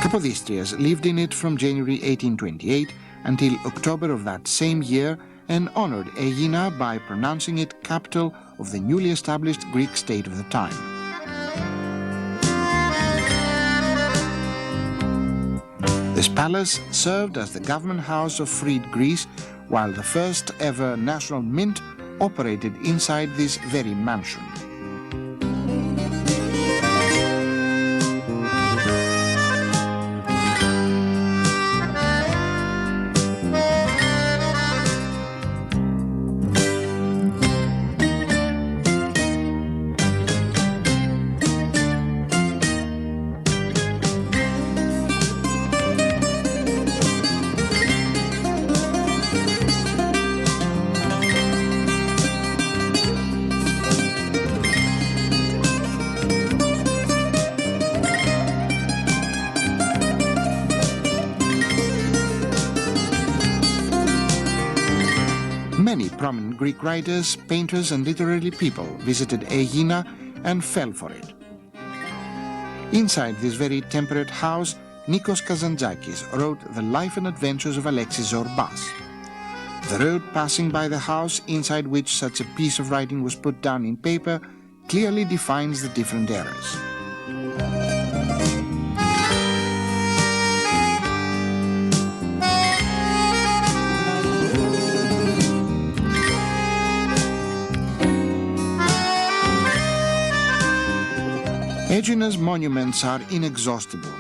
Kapodistrias lived in it from January 1828 until October of that same year, and honored Aegina by pronouncing it capital of the newly established Greek state of the time. This palace served as the government house of freed Greece, while the first ever national mint operated inside this very mansion. Many prominent Greek writers, painters and literary people visited Aegina and fell for it. Inside this very temperate house, Nikos Kazantzakis wrote the life and adventures of Alexis Zorbas. The road passing by the house inside which such a piece of writing was put down in paper clearly defines the different eras. Aegina's monuments are inexhaustible.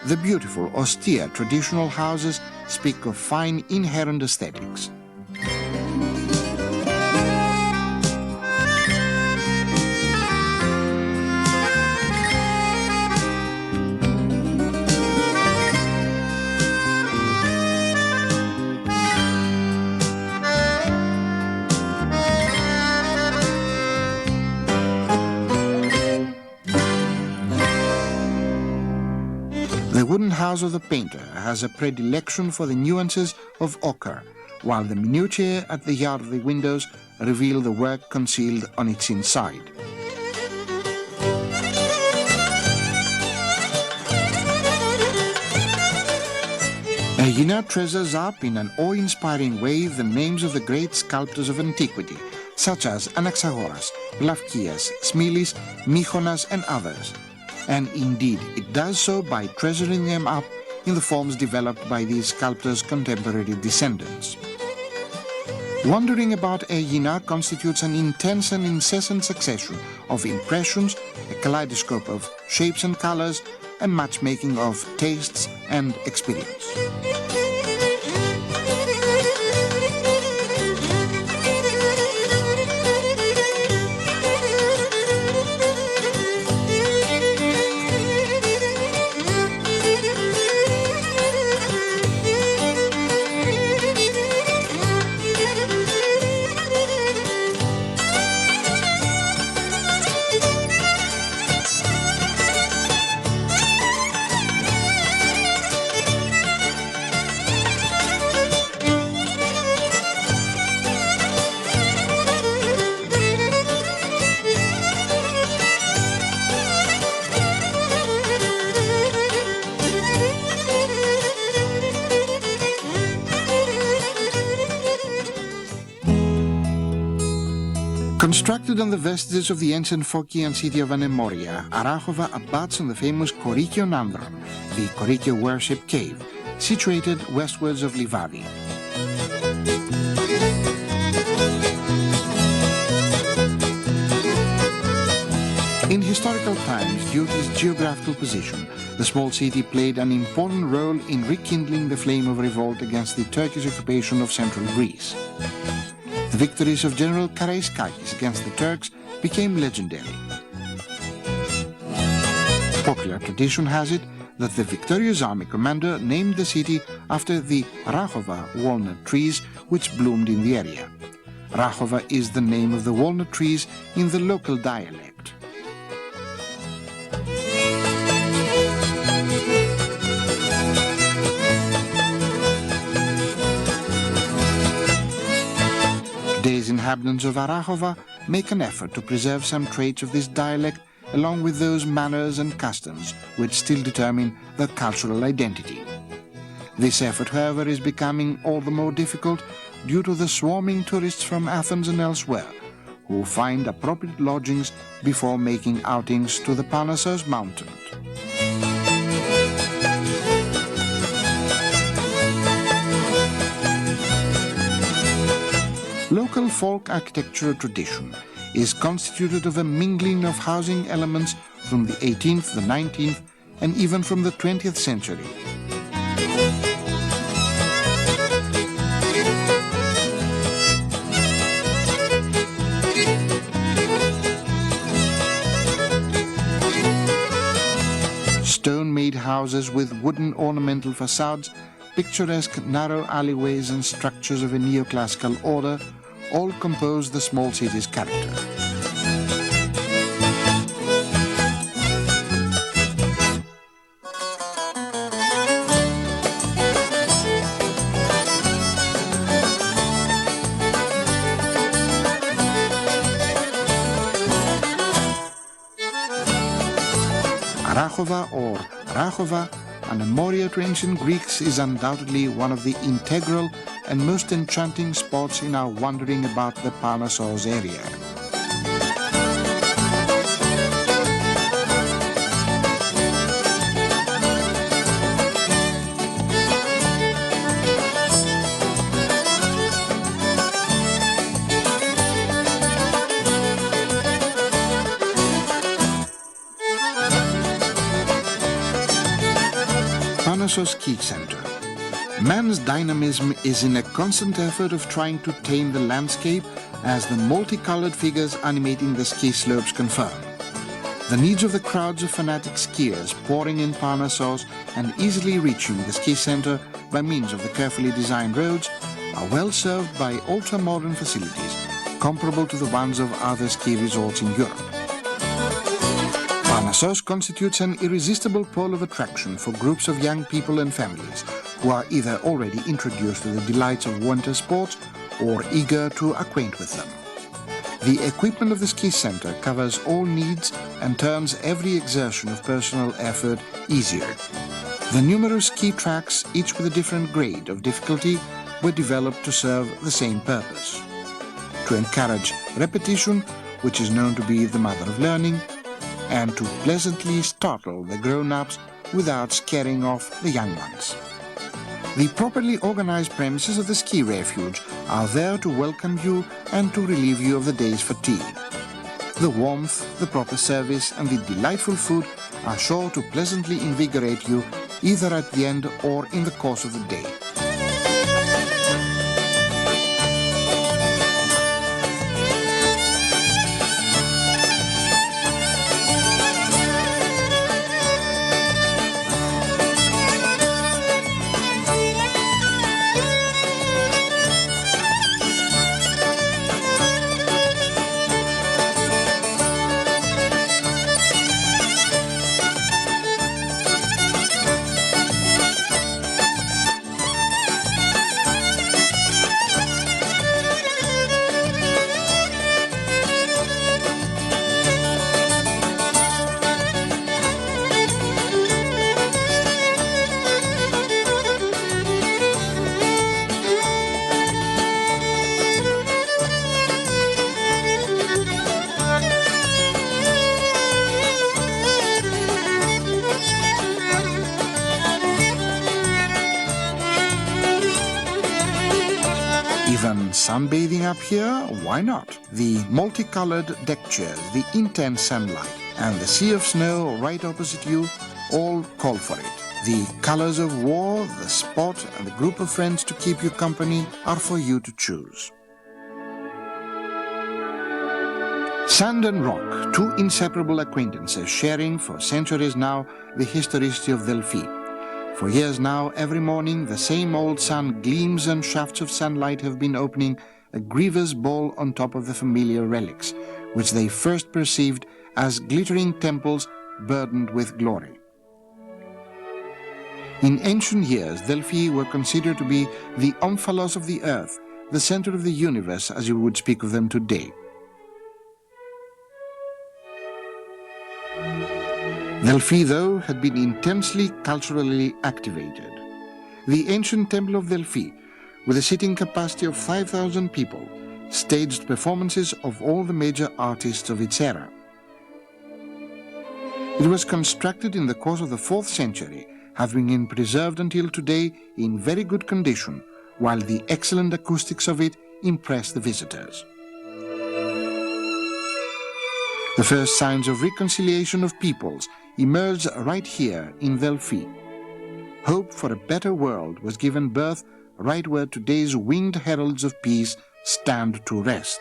The beautiful, austere, traditional houses speak of fine, inherent aesthetics. The wooden house of the painter has a predilection for the nuances of ochre, while the minutiae at the yard of the windows reveal the work concealed on its inside. Aegina treasures up in an awe-inspiring way the names of the great sculptors of antiquity, such as Anaxagoras, Lavkias, Smilis, Mychonas and others. And indeed it does so by treasuring them up in the forms developed by these sculptors' contemporary descendants. Wandering about Aegina constitutes an intense and incessant succession of impressions, a kaleidoscope of shapes and colors, a matchmaking of tastes and experience. Constructed on the vestiges of the ancient Phocian city of Anemoria, Arachova abuts on the famous Korikio Nandron, the Korikio worship cave, situated westwards of Livadi. In historical times, due to its geographical position, the small city played an important role in rekindling the flame of revolt against the Turkish occupation of central Greece. The victories of General Karaiskakis against the Turks became legendary. Popular tradition has it that the victorious army commander named the city after the Arachova walnut trees which bloomed in the area. Arachova is the name of the walnut trees in the local dialect. Today's inhabitants of Arachova make an effort to preserve some traits of this dialect along with those manners and customs which still determine their cultural identity. This effort, however, is becoming all the more difficult due to the swarming tourists from Athens and elsewhere, who find appropriate lodgings before making outings to the Parnassos mountains. Local folk architectural tradition is constituted of a mingling of housing elements from the 18th, the 19th, and even from the 20th century. Stone-made houses with wooden ornamental facades, picturesque narrow alleyways and structures of a neoclassical order all compose the small city's character. Arachova or Arachova, and Meteora to ancient Greeks, is undoubtedly one of the integral and most enchanting spots in our wandering about the Parnassos area. Parnassos Ski Center. Man's dynamism is in a constant effort of trying to tame the landscape, as the multicolored figures animating the ski slopes confirm. The needs of the crowds of fanatic skiers pouring in Parnassos and easily reaching the ski center by means of the carefully designed roads are well served by ultra-modern facilities comparable to the ones of other ski resorts in Europe. Parnassos constitutes an irresistible pole of attraction for groups of young people and families who are either already introduced to the delights of winter sports or eager to acquaint with them. The equipment of the ski center covers all needs and turns every exertion of personal effort easier. The numerous ski tracks, each with a different grade of difficulty, were developed to serve the same purpose: to encourage repetition, which is known to be the mother of learning, and to pleasantly startle the grown-ups without scaring off the young ones. The properly organized premises of the ski refuge are there to welcome you and to relieve you of the day's fatigue. The warmth, the proper service, and the delightful food are sure to pleasantly invigorate you either at the end or in the course of the day. Sunbathing up here? Why not? The multicolored deck chairs, the intense sunlight, and the sea of snow right opposite you all call for it. The colors of war, the spot, and the group of friends to keep you company are for you to choose. Sand and rock, two inseparable acquaintances sharing for centuries now the historicity of Delfi. For years now, every morning, the same old sun gleams and shafts of sunlight have been opening a grievous ball on top of the familiar relics, which they first perceived as glittering temples burdened with glory. In ancient years, Delphi were considered to be the omphalos of the earth, the center of the universe, as you would speak of them today. Delphi, though, had been intensely culturally activated. The ancient temple of Delphi, with a sitting capacity of 5,000 people, staged performances of all the major artists of its era. It was constructed in the course of the 4th century, having been preserved until today in very good condition, while the excellent acoustics of it impressed the visitors. The first signs of reconciliation of peoples emerged right here in Delphi. Hope for a better world was given birth right where today's winged heralds of peace stand to rest.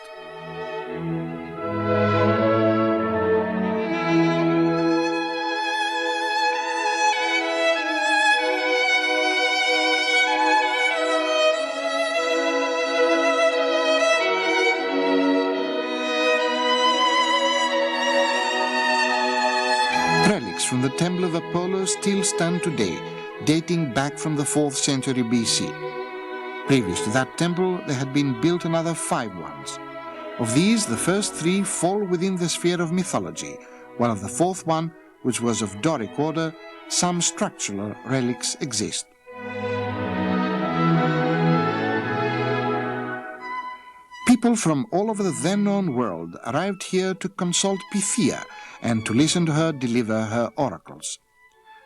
Relics from the temple of Apollo still stand today, dating back from the 4th century BC. Previous to that temple, there had been built another 5 ones. Of these, the first 3 fall within the sphere of mythology, while of the 4th one, which was of Doric order, some structural relics exist. People from all over the then-known world arrived here to consult Pythia and to listen to her deliver her oracles.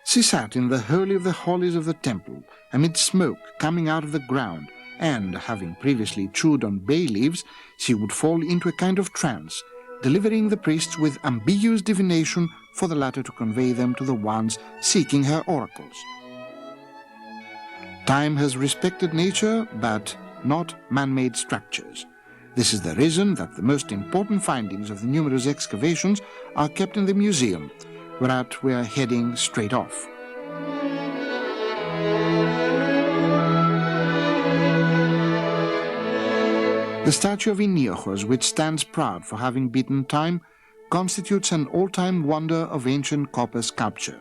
She sat in the Holy of the Holies of the temple, amid smoke coming out of the ground, and, having previously chewed on bay leaves, she would fall into a kind of trance, delivering the priests with ambiguous divination for the latter to convey them to the ones seeking her oracles. Time has respected nature, but not man-made structures. This is the reason that the most important findings of the numerous excavations are kept in the museum, whereat we are heading straight off. The statue of Eniochos, which stands proud for having beaten time, constitutes an all-time wonder of ancient copper sculpture.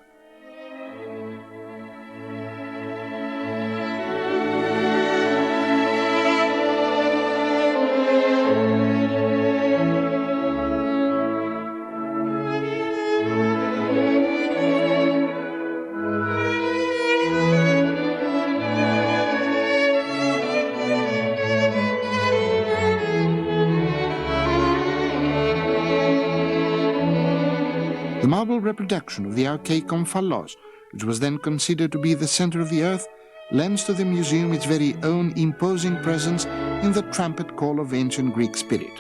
The marble reproduction of the archaic omphalos, which was then considered to be the center of the earth, lends to the museum its very own imposing presence in the trumpet call of ancient Greek spirit.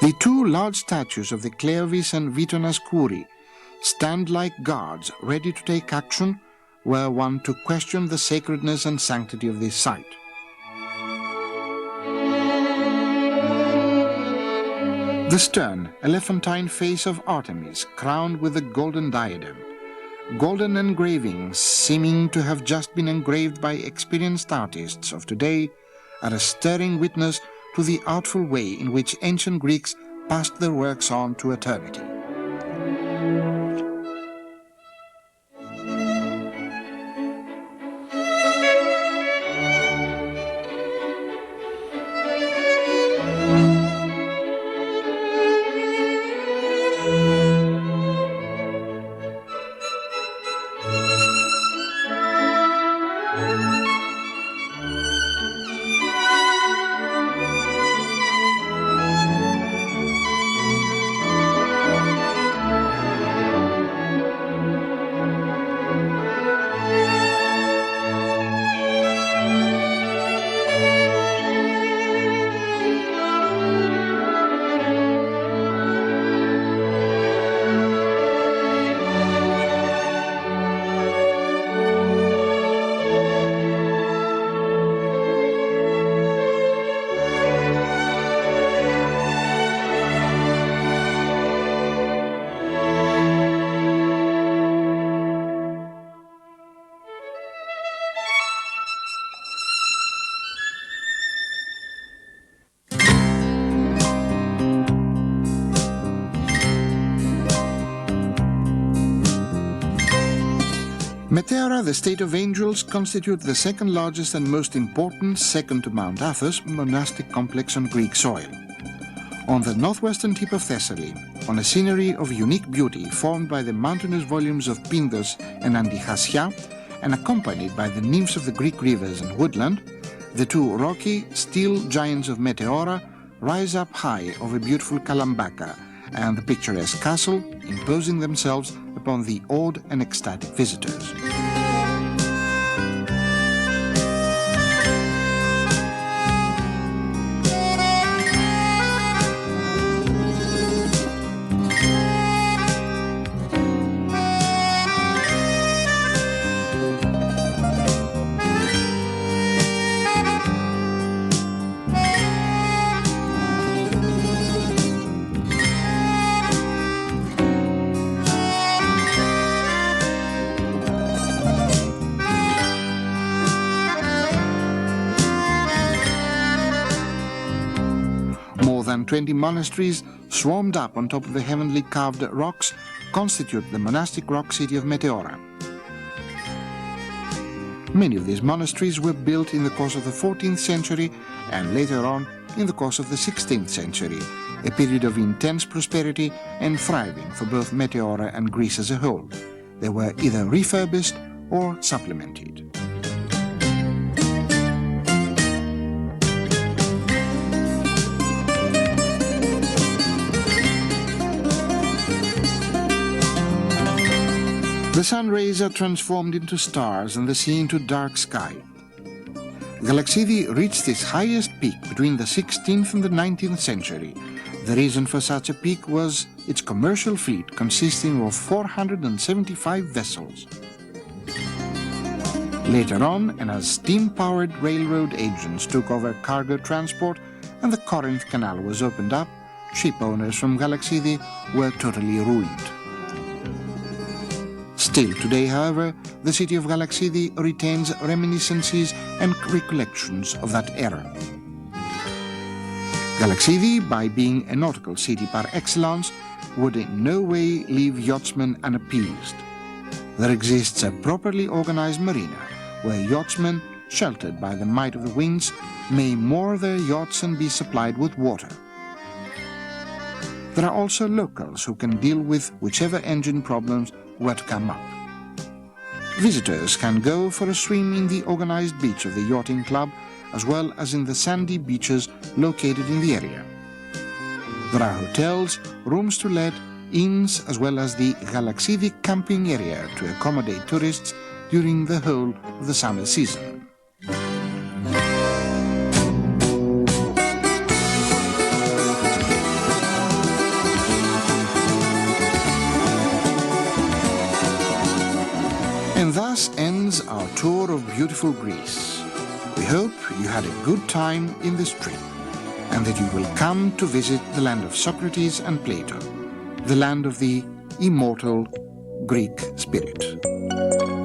The two large statues of the Cleovis and Vitonas Kouri stand like guards ready to take action were one to question the sacredness and sanctity of this site. The stern, elephantine face of Artemis, crowned with a golden diadem. Golden engravings, seeming to have just been engraved by experienced artists of today, are a stirring witness to the artful way in which ancient Greeks passed their works on to eternity. Meteora, the state of angels, constitute the second largest and most important, second to Mount Athos, monastic complex on Greek soil. On the northwestern tip of Thessaly, on a scenery of unique beauty formed by the mountainous volumes of Pindos and Antichasia, and accompanied by the nymphs of the Greek rivers and woodland, the two rocky, steel giants of Meteora rise up high over beautiful Kalambaka and the picturesque castle, imposing themselves upon the awed and ecstatic visitors. More than 20 monasteries, swarmed up on top of the heavenly carved rocks, constitute the monastic rock city of Meteora. Many of these monasteries were built in the course of the 14th century and later on in the course of the 16th century, a period of intense prosperity and thriving for both Meteora and Greece as a whole. They were either refurbished or supplemented. The sun rays are transformed into stars and the sea into dark sky. Galaxidi reached its highest peak between the 16th and the 19th century. The reason for such a peak was its commercial fleet consisting of 475 vessels. Later on, and as steam-powered railroad agents took over cargo transport and the Corinth Canal was opened up, ship owners from Galaxidi were totally ruined. Still today, however, the city of Galaxidi retains reminiscences and recollections of that era. Galaxidi, by being a nautical city par excellence, would in no way leave yachtsmen unappeased. There exists a properly organized marina where yachtsmen, sheltered by the might of the winds, may moor their yachts and be supplied with water. There are also locals who can deal with whichever engine problems were to come up. Visitors can go for a swim in the organized beach of the yachting club, as well as in the sandy beaches located in the area. There are hotels, rooms to let, inns, as well as the Galaxidi camping area to accommodate tourists during the whole of the summer season. And thus ends our tour of beautiful Greece. We hope you had a good time in this trip and that you will come to visit the land of Socrates and Plato, the land of the immortal Greek spirit.